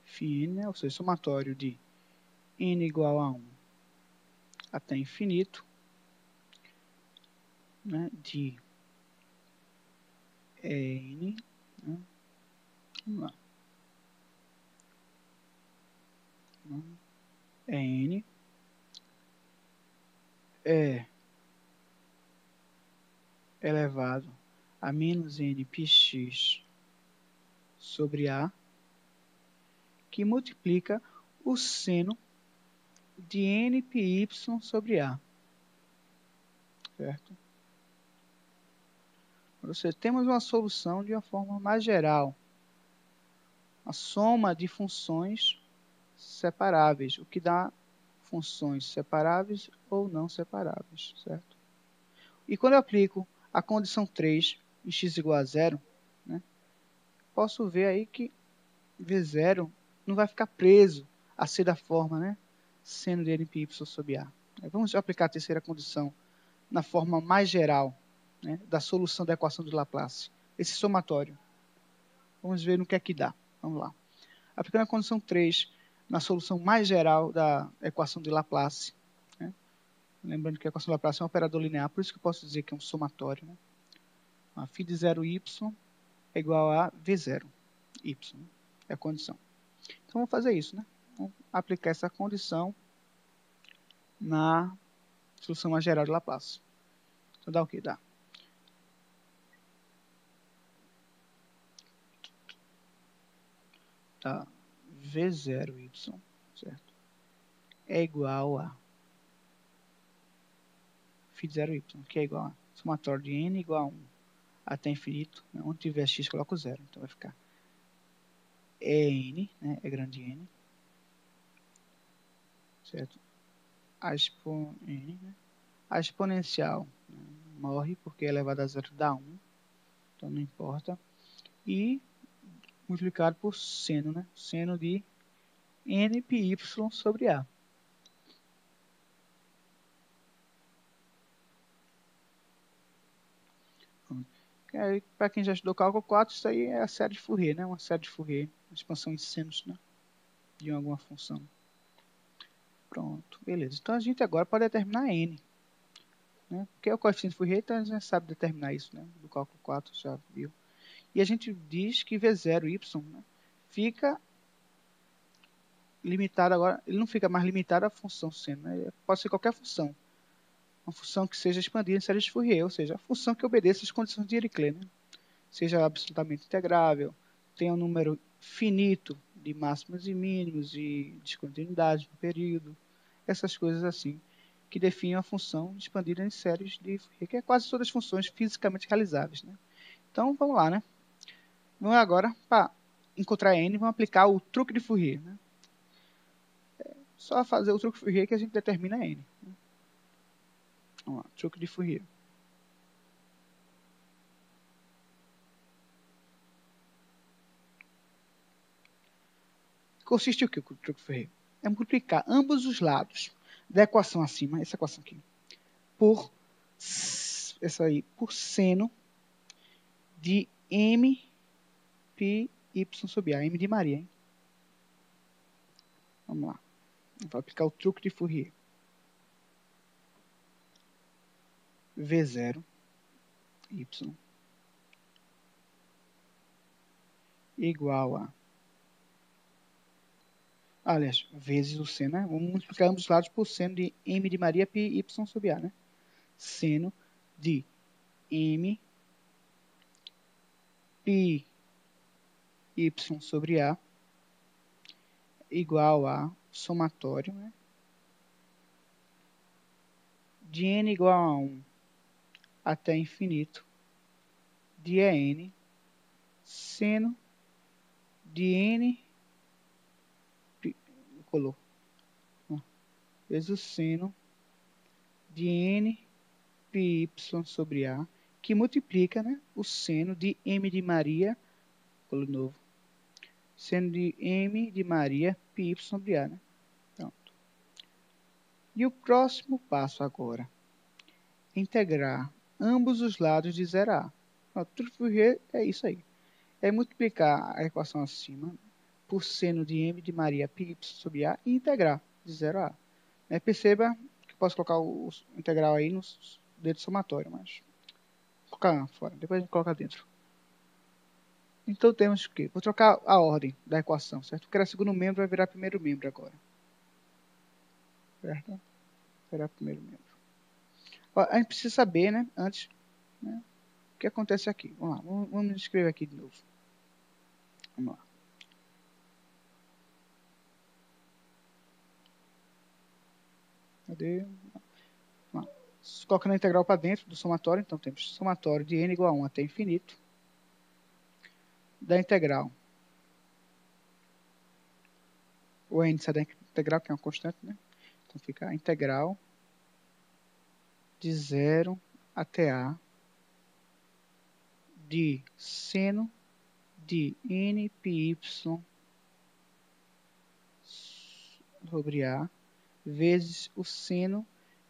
φn, né, ou seja, somatório de n igual a 1 até infinito, né, de n, né, vamos lá, n é elevado a menos n πx sobre a, que multiplica o seno de n πy sobre a, certo? Ou seja, temos uma solução de uma forma mais geral, a soma de funções separáveis, o que dá funções separáveis ou não separáveis, certo? E quando eu aplico a condição 3 em x igual a zero, né, posso ver aí que V0 não vai ficar preso a ser da forma, né, seno de n πy sobre a. Vamos aplicar a terceira condição na forma mais geral, né, da solução da equação de Laplace, esse somatório. Vamos ver no que é que dá. Vamos lá. Aplicando a condição 3 na solução mais geral da equação de Laplace, né? Lembrando que a equação de Laplace é um operador linear, por isso que eu posso dizer que é um somatório, né? A φ de 0y é igual a V0y, é a condição. Então vamos fazer isso, né? Vamos aplicar essa condição na solução mais geral de Laplace. Então dá o que? Dá V0y, certo? É igual a φ de 0y, que é igual a somatório de n igual a 1 até infinito, né? Onde tiver x, coloco 0. Então vai ficar n, né? É grande N, certo? N, né? A exponencial, né, morre porque é elevado a 0 dá 1, então não importa. E multiplicado por seno, né? Seno de n πy sobre a. Para quem já estudou cálculo 4, isso aí é a série de Fourier, né? Uma série de Fourier, expansão em senos, né, de alguma função. Pronto, beleza. Então a gente agora pode determinar n, né? Porque é o coeficiente de Fourier, então a gente já sabe determinar isso, né? Do cálculo 4, já viu. E a gente diz que V0y, né, fica limitado agora, ele não fica mais limitado à função seno, né? Pode ser qualquer função. Uma função que seja expandida em série de Fourier, ou seja, a função que obedeça às condições de Dirichlet, né? Seja absolutamente integrável, tenha um número finito de máximos e mínimos e descontinuidades no período, essas coisas assim, que definem a função expandida em séries de Fourier, que é quase todas as funções fisicamente realizáveis, né? Então, vamos lá, né? Vamos agora, para encontrar n, vamos aplicar o truque de Fourier, né? Só fazer o truque de Fourier que a gente determina n. Né? Vamos lá, truque de Fourier. Consiste o que o truque de Fourier? É multiplicar ambos os lados da equação acima, essa equação aqui, por seno de m πy sobre a, m de Maria, hein? Vamos lá. Vou aplicar o truque de Fourier. V0 y igual a, aliás, vezes o seno, né? Vamos multiplicar ambos os lados por seno de m de Maria πy sobre a, né? Seno de m πy y sobre A igual a somatório, né, de n igual a 1 até infinito de En seno de n color vezes o seno de n πy sobre A, que multiplica, né, o seno de m de Maria, color novo, seno de m de Maria πy sobre A, né? Pronto. E o próximo passo agora, integrar ambos os lados de 0 a A. Pronto, truque de Fourier é isso aí. É multiplicar a equação acima por seno de m de Maria πy sobre A e integrar de 0 a A. Perceba que posso colocar o integral aí no dedo somatório, mas vou colocar fora, depois a gente coloca dentro. Então temos que, vou trocar a ordem da equação, certo? O que era segundo membro vai virar primeiro membro agora. Certo? Vai virar primeiro membro. Ó, a gente precisa saber, né, antes, né, o que acontece aqui. Vamos lá, vamos escrever aqui de novo. Vamos lá. Cadê? Vamos lá. Colocando a integral para dentro do somatório, então temos somatório de n igual a 1 até infinito da integral. O n sai da integral, que é uma constante, né? Então fica a integral de 0 até A de seno de n πy sobre A vezes o seno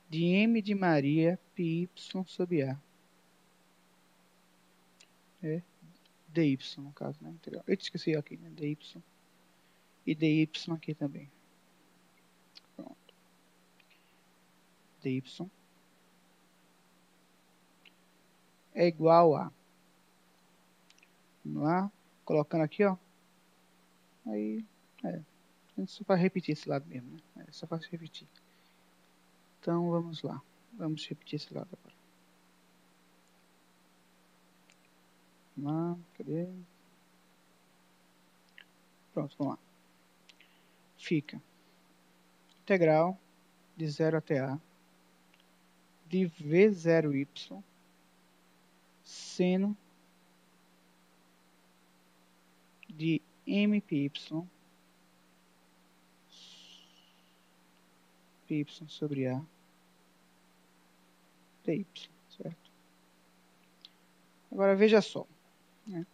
de m de Maria πy sobre A. É dy, no caso, né? Integral. Eu esqueci aqui, né? dy. E dy aqui também. Pronto. Dy é igual a. Vamos lá. Colocando aqui, ó. Aí, só para repetir esse lado mesmo, né? Só para repetir. Então, vamos lá. Vamos repetir esse lado agora. Vamos lá. Cadê? Pronto, vamos lá. Fica integral de 0 até A de V0y seno de MPy πy sobre A dy, certo? Agora veja só, né?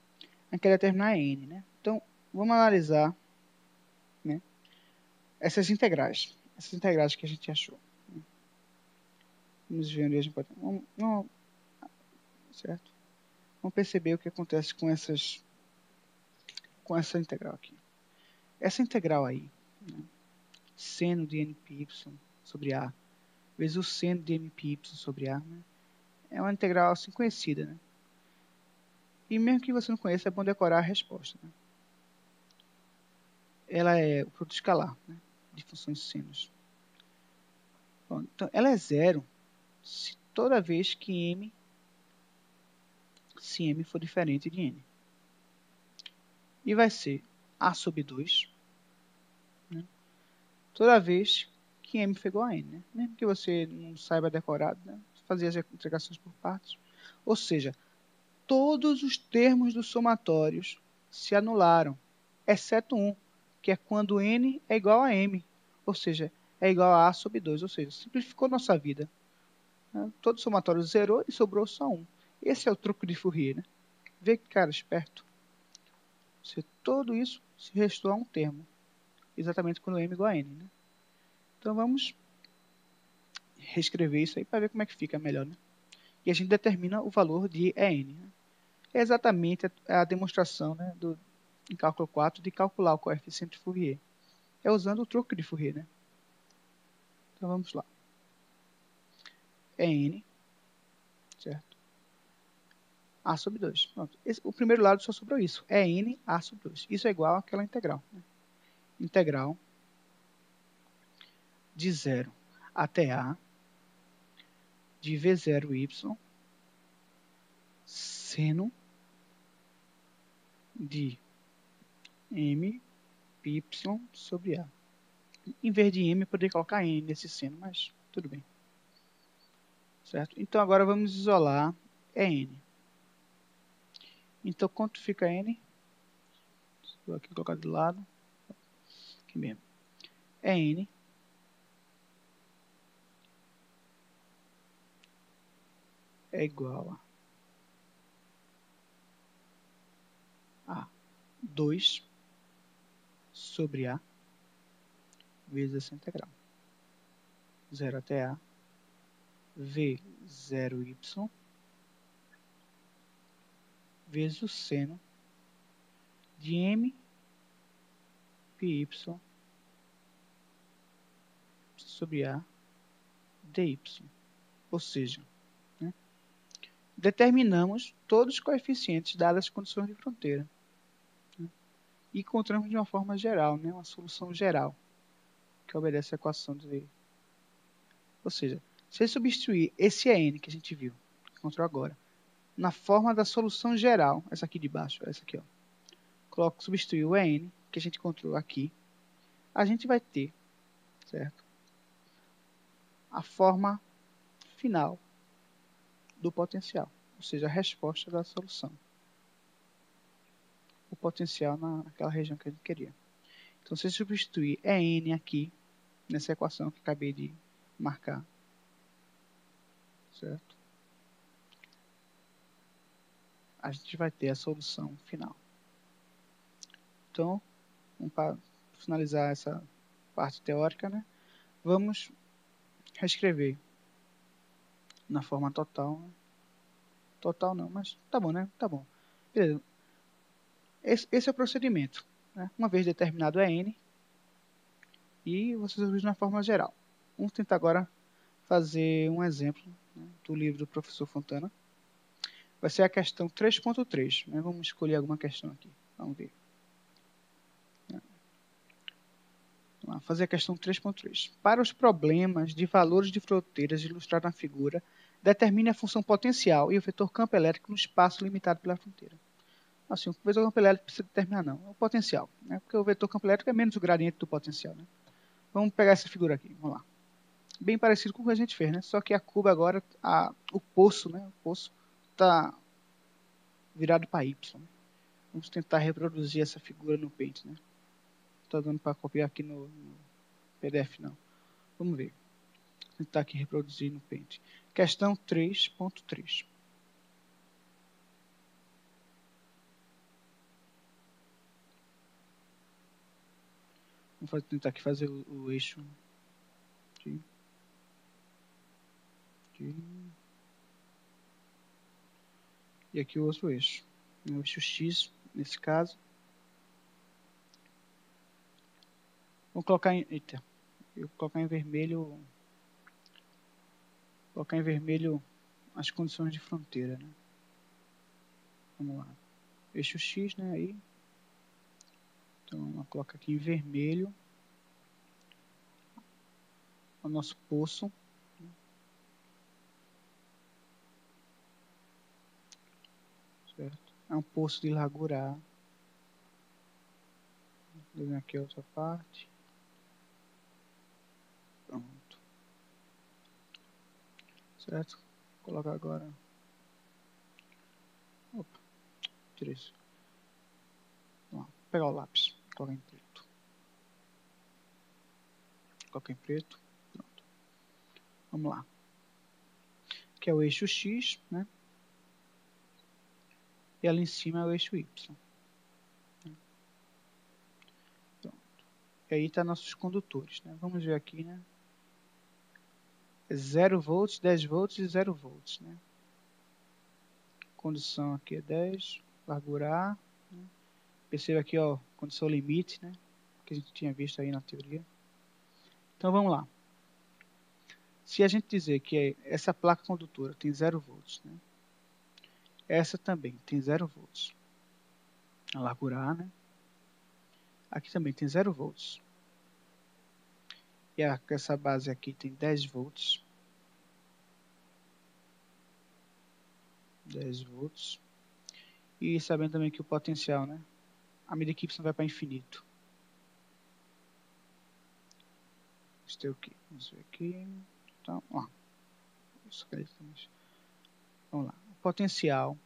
A gente quer determinar n, né? Então, vamos analisar, né, essas integrais que a gente achou. Né? Vamos ver onde a gente pode... certo? Vamos perceber o que acontece com essa integral aqui. Essa integral aí, né, seno de nπy sobre A vezes o seno de nπy sobre A, né, é uma integral assim conhecida, né? E mesmo que você não conheça, é bom decorar a resposta, né? Ela é o produto escalar, né, de funções senos. Bom, então, ela é zero se toda vez que m for diferente de n. E vai ser A sobre 2, né, toda vez que m for igual a n. Né? Mesmo que você não saiba decorado, né, fazer as integrações por partes. Ou seja, todos os termos dos somatórios se anularam, exceto um, que é quando n é igual a m, ou seja, é igual a sobre 2, ou seja, simplificou nossa vida. Né? Todo somatório zerou e sobrou só um. Esse é o truque de Fourier, né? Vê que cara esperto. Todo isso se restou a um termo, exatamente quando m é igual a n. Né? Então vamos reescrever isso aí para ver como é que fica melhor. Né? E a gente determina o valor de En. Né? É exatamente a demonstração, né, em cálculo 4 de calcular o coeficiente de Fourier. É usando o truque de Fourier. Né? Então vamos lá. É N, certo? A sobre 2. Pronto. O primeiro lado só sobrou isso. É N, A sobre 2. Isso é igual àquela integral. Né? Integral de 0 até A de V0y seno de M π sobre A. Em vez de M, eu poderia colocar N nesse seno, mas tudo bem. Certo? Então, agora vamos isolar N. Então, quanto fica N? Vou aqui colocar de lado. Aqui mesmo. N é igual a 2 sobre A vezes essa integral. 0 até A, V0y, vezes o seno de M πy sobre A dy. Ou seja, né, determinamos todos os coeficientes dadas as condições de fronteira. Né, e encontramos de uma forma geral, né, uma solução geral, que obedece à equação de... Ou seja, se eu substituir esse N que a gente viu, que encontrou agora, na forma da solução geral, essa aqui de baixo, essa aqui, ó, substituir o N, que a gente encontrou aqui, a gente vai ter, certo, a forma final do potencial, ou seja, a resposta da solução. O potencial naquela região que a gente queria. Então, se eu substituir N aqui, nessa equação que acabei de marcar, certo? A gente vai ter a solução final. Então, para finalizar essa parte teórica, né, vamos reescrever na forma total. Né? Total não, mas tá bom, né? Tá bom. Beleza. Esse é o procedimento. Né? Uma vez determinado é N, e vocês usam na forma geral. Vamos tentar agora fazer um exemplo, né, do livro do professor Fontana. Vai ser a questão 3.3. Né? Vamos escolher alguma questão aqui. Vamos ver. Vamos fazer a questão 3.3. Para os problemas de valores de fronteiras ilustrados na figura, determine a função potencial e o vetor campo elétrico no espaço limitado pela fronteira. Assim, o vetor campo elétrico precisa determinar não, é o potencial, né? Porque o vetor campo elétrico é menos o gradiente do potencial. Né? Vamos pegar essa figura aqui, vamos lá. Bem parecido com o que a gente fez, né? Só que a curva agora, o poço, né? O poço está virado para Y. Né? Vamos tentar reproduzir essa figura no Paint, né? Não está dando para copiar aqui no PDF, não. Vamos ver. Vou tentar aqui reproduzir no Paint. Questão 3.3. Vamos tentar aqui fazer o eixo aqui. E aqui o outro eixo. O eixo X, nesse caso. Vamos colocar em... Eita. Eu vou colocar em vermelho... Vou colocar em vermelho as condições de fronteira, né? Vamos lá. Eixo X, né? Aí. Então, vamos colocar aqui em vermelho o nosso poço. Certo? É um poço de largura A. Vou aqui a outra parte. Pronto. Certo? Vou colocar agora. Opa, tirei isso. Vamos lá. Pegar o lápis. Colocar em preto. Colocar em preto. Pronto. Vamos lá. Aqui é o eixo X, né? E ali em cima é o eixo Y. Pronto. E aí tá nossos condutores, né? Vamos ver aqui, né? 0 volts, 10 volts e 0 volts, né? Condição aqui é 10, largura A, né? Perceba aqui, ó, condição limite, né? Que a gente tinha visto aí na teoria. Então vamos lá. Se a gente dizer que essa placa condutora tem 0 volts, né? Essa também tem 0 volts. A largura A, né? Aqui também tem 0 volts. E essa base aqui tem 10 volts. 10 volts. E sabendo também que o potencial, né? à medida que y vai para infinito. Isso tem o quê? Vamos ver aqui. Então, ó. Vamos lá. O potencial,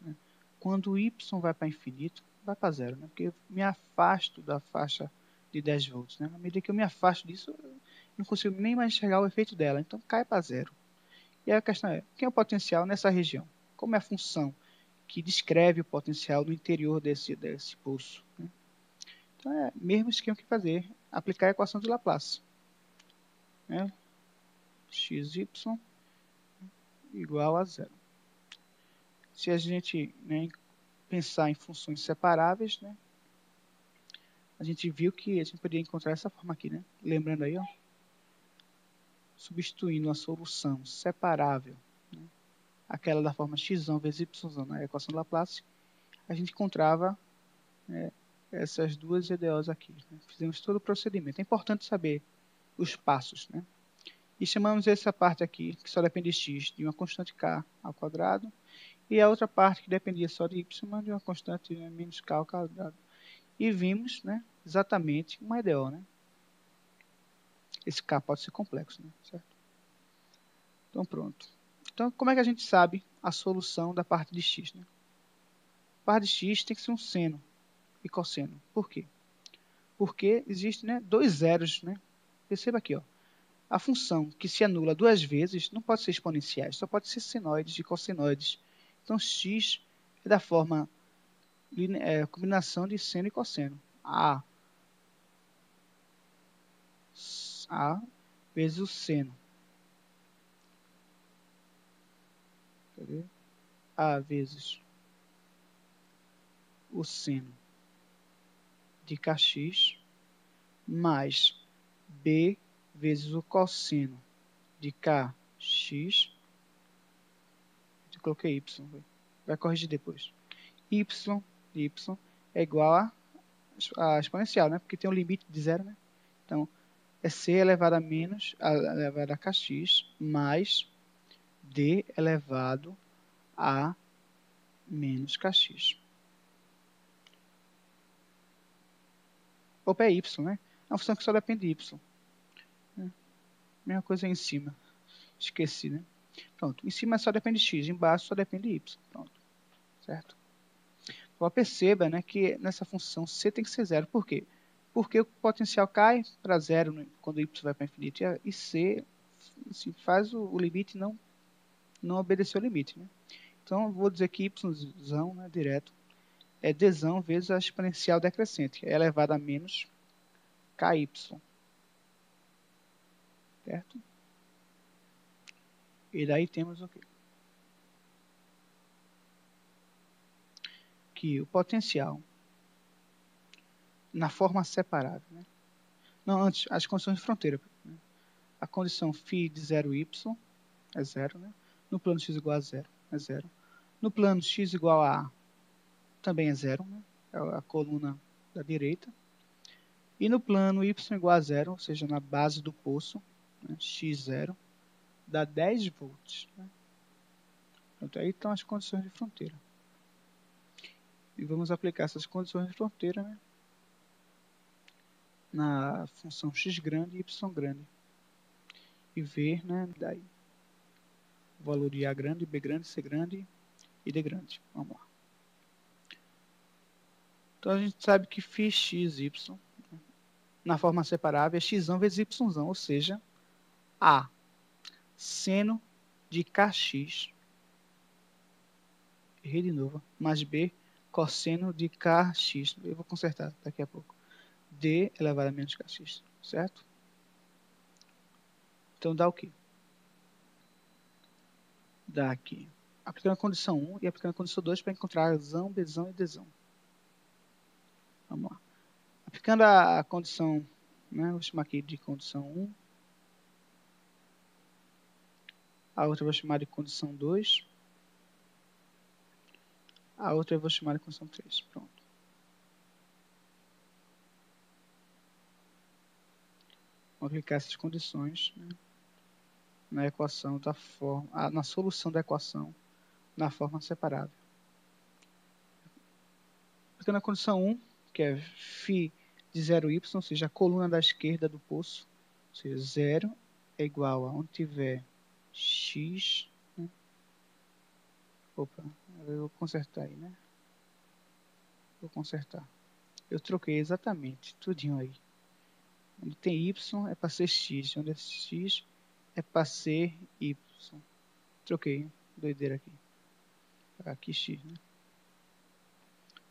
né? Quando o y vai para infinito, vai para zero, né? Porque eu me afasto da faixa de 10 volts, né? À medida que eu me afasto disso, eu não consigo nem mais enxergar o efeito dela. Então, cai para zero. E aí a questão é, quem é o potencial nessa região? Como é a função que descreve o potencial no interior desse pulso, né? Então, é o mesmo esquema que fazer, aplicar a equação de Laplace, né? Xy igual a zero. Se a gente, né, pensar em funções separáveis, né, a gente viu que a gente poderia encontrar essa forma aqui, né? Lembrando aí, ó, substituindo a solução separável, né, aquela da forma x vezes y na equação de Laplace, a gente encontrava, né, essas duas EDOs aqui, né? Fizemos todo o procedimento. É importante saber os passos, né? E chamamos essa parte aqui, que só depende de x, de uma constante k ao quadrado, e a outra parte que dependia só de y, de uma constante, né, menos k ao quadrado. E vimos, né, exatamente uma EDO, né? Esse k pode ser complexo, né? Certo? Então, pronto. Então, como é que a gente sabe a solução da parte de x, né? A parte de x tem que ser um seno e cosseno. Por quê? Porque existe, né, dois zeros, né? Perceba aqui, ó. A função que se anula duas vezes não pode ser exponenciais, só pode ser senoides e cossenoides. Então, x é da forma combinação de seno e cosseno. A vezes o seno. Cadê? A vezes o seno de kx mais b vezes o cosseno de kx. Eu coloquei y, vai corrigir depois. Y é igual a exponencial, né? Porque tem um limite de zero, né? Então, é c elevado a menos, elevado a kx, mais d elevado a menos kx. Opa, é y, né? É uma função que só depende de y. Né? Mesma coisa aí em cima. Esqueci, né? Pronto. Em cima só depende de x, embaixo só depende de y. Pronto. Certo? Então, perceba, né, que nessa função c tem que ser zero. Por quê? Porque o potencial cai para zero, né, quando y vai para infinito. E c assim, faz o limite não obedecer ao limite. Né? Então, vou dizer que y, né, direto, é d vezes a exponencial decrescente. É elevado a menos ky. Certo? E daí temos o quê? Que o potencial na forma separável. Né? Não, antes, as condições de fronteira. Né? A condição φ de 0y é zero. Né? No plano x igual a zero, é zero. No plano x igual a A, também é zero. Né? É a coluna da direita. E no plano y igual a zero, ou seja, na base do poço, né? x0, dá 10 volts. Né? Pronto, aí estão as condições de fronteira. E vamos aplicar essas condições de fronteira, né, na função x grande e y grande. E ver, né, daí o valor de A grande, B grande, C grande e D grande. Vamos lá. Então a gente sabe que φxy, né, na forma separável, é x vezes y, ou seja, A seno de kx, errei de novo, mais B cosseno de kx. Eu vou consertar daqui a pouco. D elevado a menos kx, certo? Então dá o quê? Dá aqui. Aplicando a condição 1 e aplicando a condição 2 para encontrar Azão, Bzão e Dzão. Vamos lá. Aplicando a condição, né, vou chamar aqui de condição 1. A outra eu vou chamar de condição 2. A outra eu vou chamar de condição 3. Pronto. Vou aplicar essas condições, né, na equação da forma, na solução da equação na forma separável. Aplicando a condição 1, que é φ de 0y, ou seja, a coluna da esquerda do poço, ou seja, 0 é igual a onde tiver x, né? Opa, eu vou consertar aí, né? Vou consertar. Eu troquei exatamente, tudinho aí. Onde tem y é para ser x, onde é x é para ser y. Troquei, doideira aqui. Aqui x, né?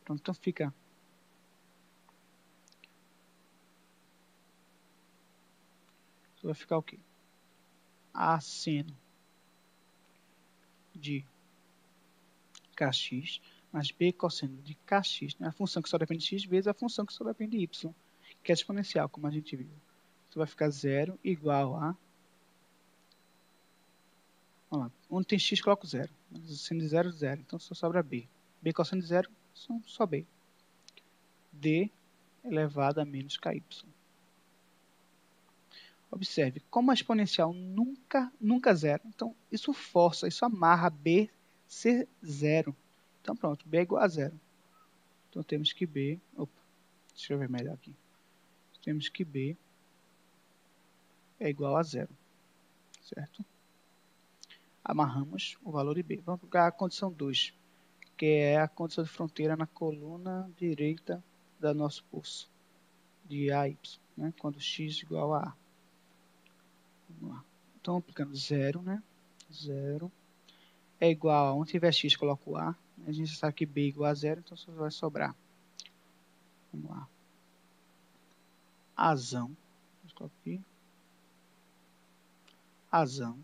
Pronto, então fica. Então vai ficar o quê? A seno de kx mais b cosseno de kx, né? A função que só depende de x vezes a função que só depende de y, que é exponencial, como a gente viu. Então vai ficar 0 igual a... Vamos lá. Onde tem x, coloco 0. Seno de 0, 0. Então só sobra b. B cosseno de 0, só b. D elevado a menos ky. Observe, como a exponencial nunca zero, então isso força, isso amarra b ser zero. Então pronto, b é igual a zero. Então temos que b, opa, deixa eu ver melhor aqui. Temos que b é igual a zero, certo? Amarramos o valor de b. Vamos para a condição 2, que é a condição de fronteira na coluna direita do nosso poço de AY, né? Quando x igual a A. Vamos lá. Então aplicando 0, né? 0 é igual a onde tiver x, coloco o A. A gente sabe que b é igual a 0, então só vai sobrar. Vamos lá. Azão. Aqui. Azão.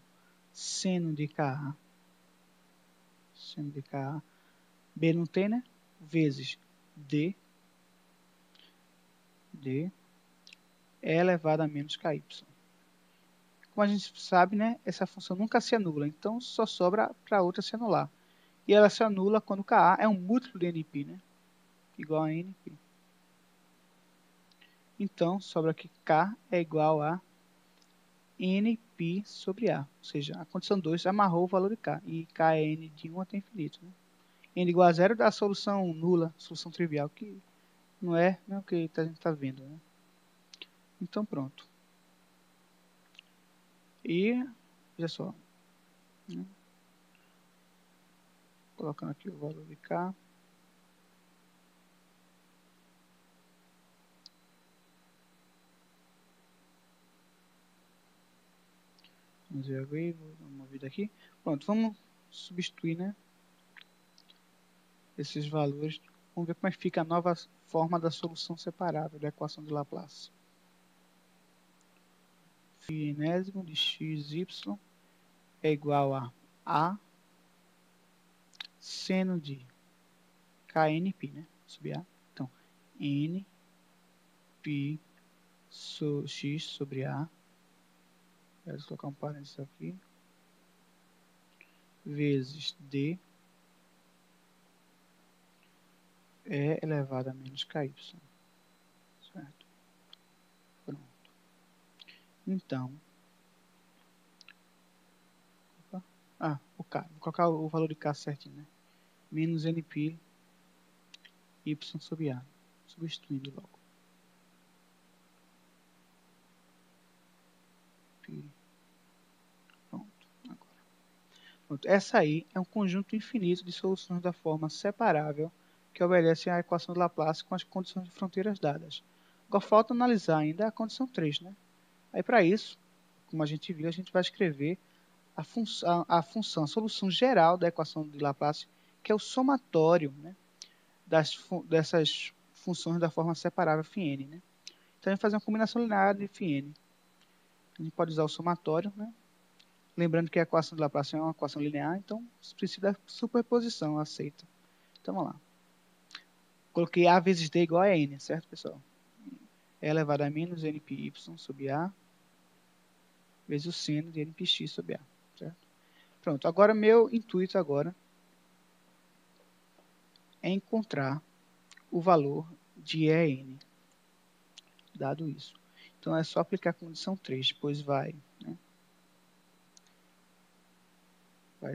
Seno de KA. Seno de KA. B não tem, né? Vezes D. D é elevado a menos KY. Como a gente sabe, né? Essa função nunca se anula. Então só sobra para a outra se anular. E ela se anula quando KA é um múltiplo de NP, né? Igual a NP. Então, sobra que K é igual a NP sobre A. Ou seja, a condição 2 amarrou o valor de K. E K é N de 1 até infinito. Né? N igual a zero dá a solução nula, solução trivial, que não é o que a gente está vendo. Né? Então, pronto. E, veja só. Né? Colocando aqui o valor de K. Vamos ver agora, vou dar uma vida aqui. Pronto, vamos substituir, né? Esses valores. Vamos ver como é que fica a nova forma da solução separável da equação de Laplace. Φ de xy é igual a seno de KNP, né? Sobre A. Então, NP x sobre A. Vou colocar um parênteses aqui. Vezes D é elevado a menos KY. Certo? Pronto. Então, o K. Vou colocar o valor de K certinho, né? Menos NP y sobre A. Substituindo logo. Pronto. Agora. Pronto. Essa aí é um conjunto infinito de soluções da forma separável que obedecem à equação de Laplace com as condições de fronteiras dadas. Agora falta analisar ainda a condição 3, né? Aí para isso, como a gente viu, a gente vai escrever a solução geral da equação de Laplace, que é o somatório, né, dessas funções da forma separável φn, né? Então a gente vai fazer uma combinação linear de φn. A gente pode usar o somatório, né? Lembrando que a equação de Laplace é uma equação linear, então precisa da superposição, aceita. Então vamos lá. Coloquei A vezes D igual a N, certo, pessoal? É elevado a menos NPY sobre A vezes o seno de NPX sobre A, certo? Pronto, agora meu intuito agora é encontrar o valor de EN, dado isso. Então é só aplicar a condição 3, pois vai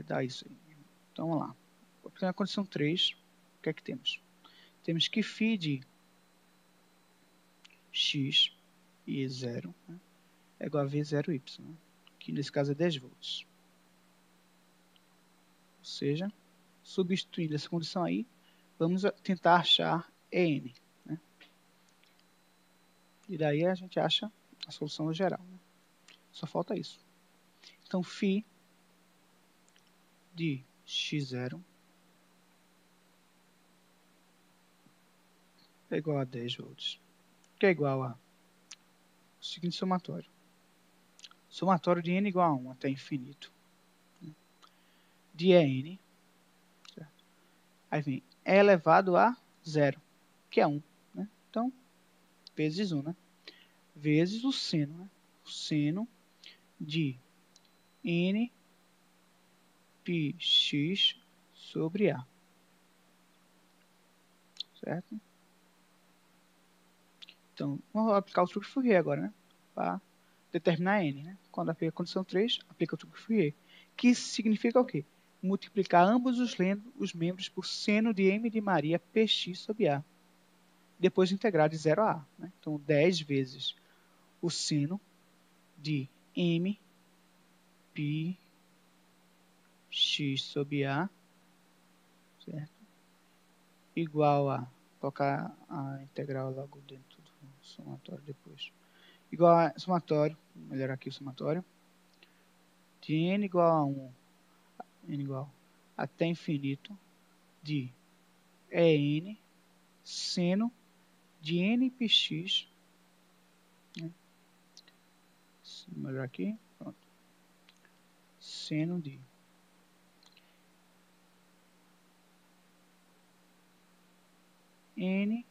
dar isso aí. Então vamos lá. Aplicando a condição 3, o que é que temos? Temos que φ de x e 0, né, é igual a V0y, né, que nesse caso é 10 volts. Ou seja, substituindo essa condição aí, vamos tentar achar EN, né? E daí a gente acha a solução geral, né? Só falta isso. Então, φ de x0 é igual a 10 volts, que é igual a o seguinte somatório. Somatório de n igual a 1 até infinito, né, de EN, certo? Aí vem E elevado a 0, que é 1. Né? Então, vezes 1, né? Vezes o seno. Né? O seno de n πx sobre A. Certo? Então, vamos aplicar o truque Fourier agora, né? Para determinar n. Né? Quando aplica a condição 3, aplica o truque Fourier. Que significa o quê? Multiplicar ambos os membros por seno de m de Maria px sobre A. Depois integrar de 0 a A. Né? Então, 10 vezes o seno de m π x sobre A, certo? Igual a, colocar a integral logo dentro do somatório depois. Igual a somatório, vou melhorar aqui o somatório, de n igual a 1, n igual até infinito, de EN, seno de n πx, né? Vou melhorar aqui, pronto. Seno de n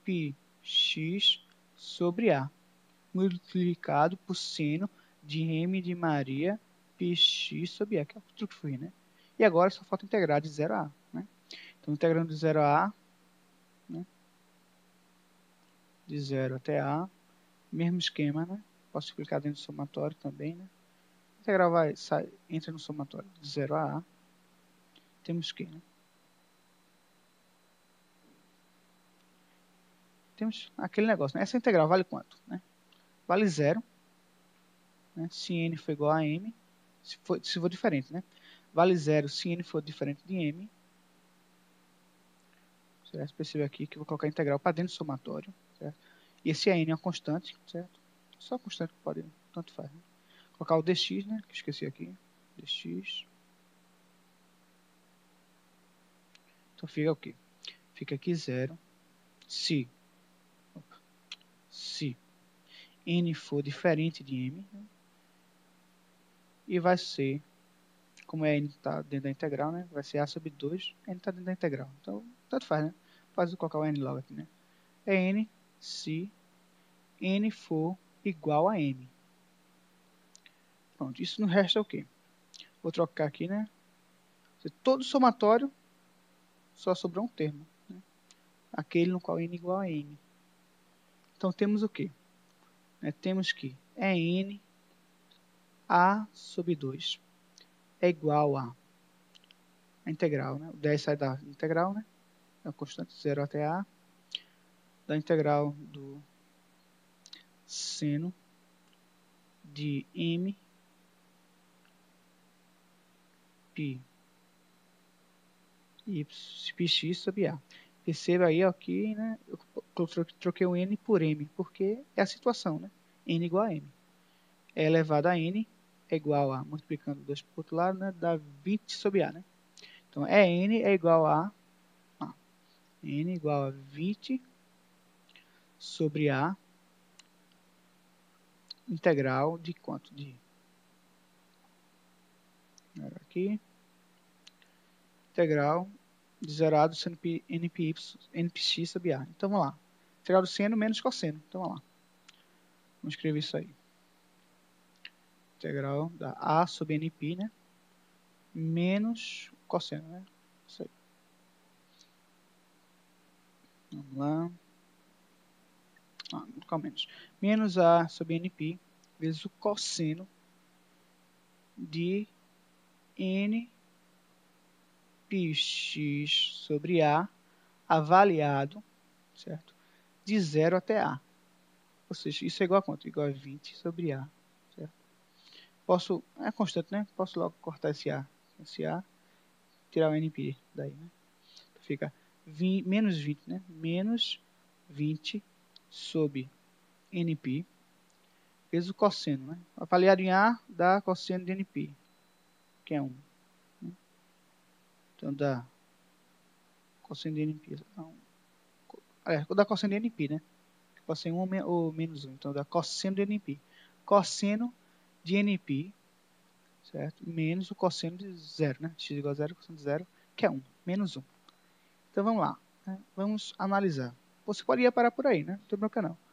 πx sobre A, multiplicado por seno de m de Maria px sobre A, que é o truque Fourier, né? E agora só falta integrar de 0 a A, né? Então, integrando de 0 a A, né? De 0 até A, mesmo esquema, né? Posso explicar dentro do somatório também, né? A integral entra no somatório de 0 a A. Temos que, né? Temos aquele negócio, né? Essa integral vale quanto? Né? Vale 0, né? Se n for igual a m, se for diferente, né? Vale 0 se n for diferente de m. Certo? Perceba aqui que eu vou colocar a integral para dentro do somatório, certo? E esse n é uma constante, certo? Só constante que pode, tanto faz, né? Colocar o dx, né? Que esqueci aqui. Dx. Então fica o quê? Fica aqui 0 se n for diferente de m, né? E vai ser, como n está dentro da integral, né? Vai ser a sobre 2, n está dentro da integral. Então, tanto faz, né? Faz eu colocar o n logo aqui, né? É n se n for igual a m. Pronto, isso no resto é o quê? Vou trocar aqui, né? Todo somatório só sobrou um termo, né? Aquele no qual n é igual a m. Então, temos o quê? Temos que é n a sobre 2 é igual a integral, né? O 10 sai da integral, né? É a constante 0 até a, da integral do seno de m π πx sobre a. Perceba aí aqui, né? Eu troquei o n por m, porque é a situação, né? N igual a m. É elevado a n é igual a, multiplicando 2 para o outro lado, né? Dá 20 sobre a, né? Então, n é igual a n igual a 20 sobre a integral de quanto? Aqui, integral de 0 a do seno npx sobre a. Então, vamos lá. Integral do seno menos cosseno. Então, vamos lá. Vamos escrever isso aí. Integral da a sobre nπ, né? Menos cosseno, né? Isso aí. Vamos lá. Vou colocar menos. Menos a sobre nπ vezes o cosseno de n πx sobre a avaliado, certo? De 0 até a. Ou seja, isso é igual a quanto? Igual a 20 sobre A. Certo? Posso, é constante, né? Posso logo cortar esse A. Tirar o NP daí, né? Fica menos 20, né? Menos 20 sobre NP vezes o cosseno, né? Avaliado em A dá cosseno de NP, que é 1. Né? Então dá cosseno de NP. Dá cosseno de NP, né? Cosseno 1 ou menos 1. Então dá cosseno de NP. Cosseno de NP, certo? Menos o cosseno de 0, né? X igual a 0, cosseno de 0, que é 1. Menos 1. Então vamos lá. Né? Vamos analisar. Você pode parar por aí, né? Não tem problema não.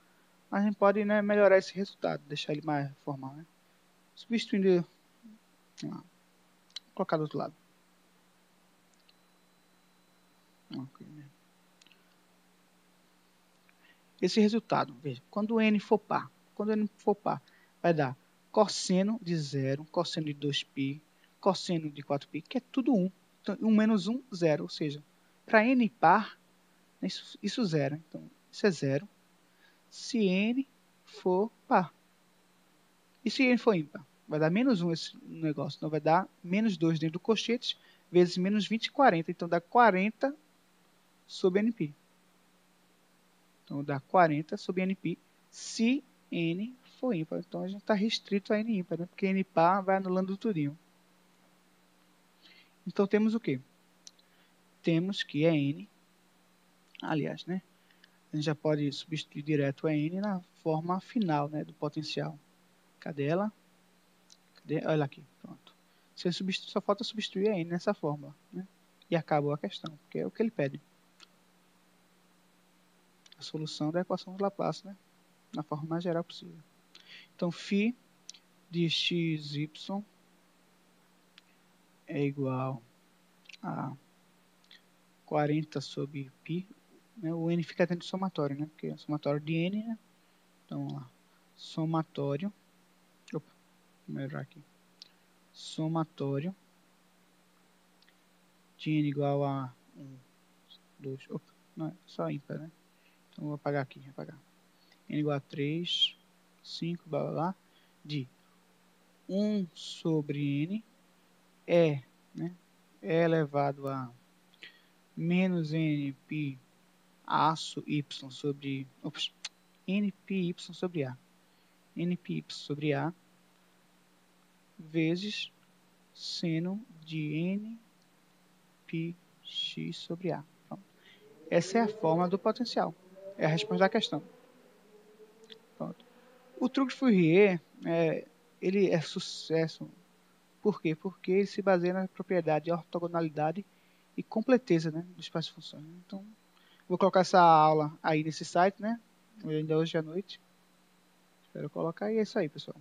Mas a gente pode, né, melhorar esse resultado, deixar ele mais formal, né? Substituindo, vamos lá, vou colocar do outro lado. Esse resultado, veja, quando n for par, vai dar cosseno de 0, cosseno de 2π, cosseno de 4π, que é tudo 1. Então, 1 menos 1, 0. Ou seja, para n par, isso 0. Então, isso é 0 se n for par. E se n for ímpar? Vai dar menos 1 esse negócio. Então, vai dar menos 2 dentro do cochete, vezes menos 20, 40. Então, dá 40 sobre NP. Então, dá 40 sobre NP se n for ímpar. Então, a gente está restrito a n ímpar, né? Porque n par vai anulando tudinho. Então, temos o quê? Temos que é n, aliás, né? A gente já pode substituir direto a n na forma final, né, do potencial. Cadê ela? Olha aqui, pronto. Só falta substituir a n nessa fórmula, né? E acabou a questão, porque é o que ele pede. A solução da equação de Laplace, né? Na forma mais geral possível. Então, φ de xy é igual a 40 sobre π. Né? O n fica dentro do somatório, né? Porque é somatório de n, né? Então, vamos lá. Somatório. Opa, vou melhorar aqui. Somatório de n igual a 1, 2, opa, não, é só ímpar, né? Então, vou apagar aqui, apagar. N igual a 3, 5, blá, blá, blá, de 1 sobre n né? É elevado a menos nπ aço y sobre, nπy sobre a. nπy sobre a vezes seno de npx sobre a. Pronto. Essa é a fórmula do potencial. É a resposta da questão. Pronto. O truque de Fourier, ele é sucesso. Por quê? Porque ele se baseia na propriedade de ortogonalidade e completeza, né, do espaço de funções. Então, vou colocar essa aula aí nesse site, né? Ainda hoje à noite. Espero colocar. E é isso aí, pessoal.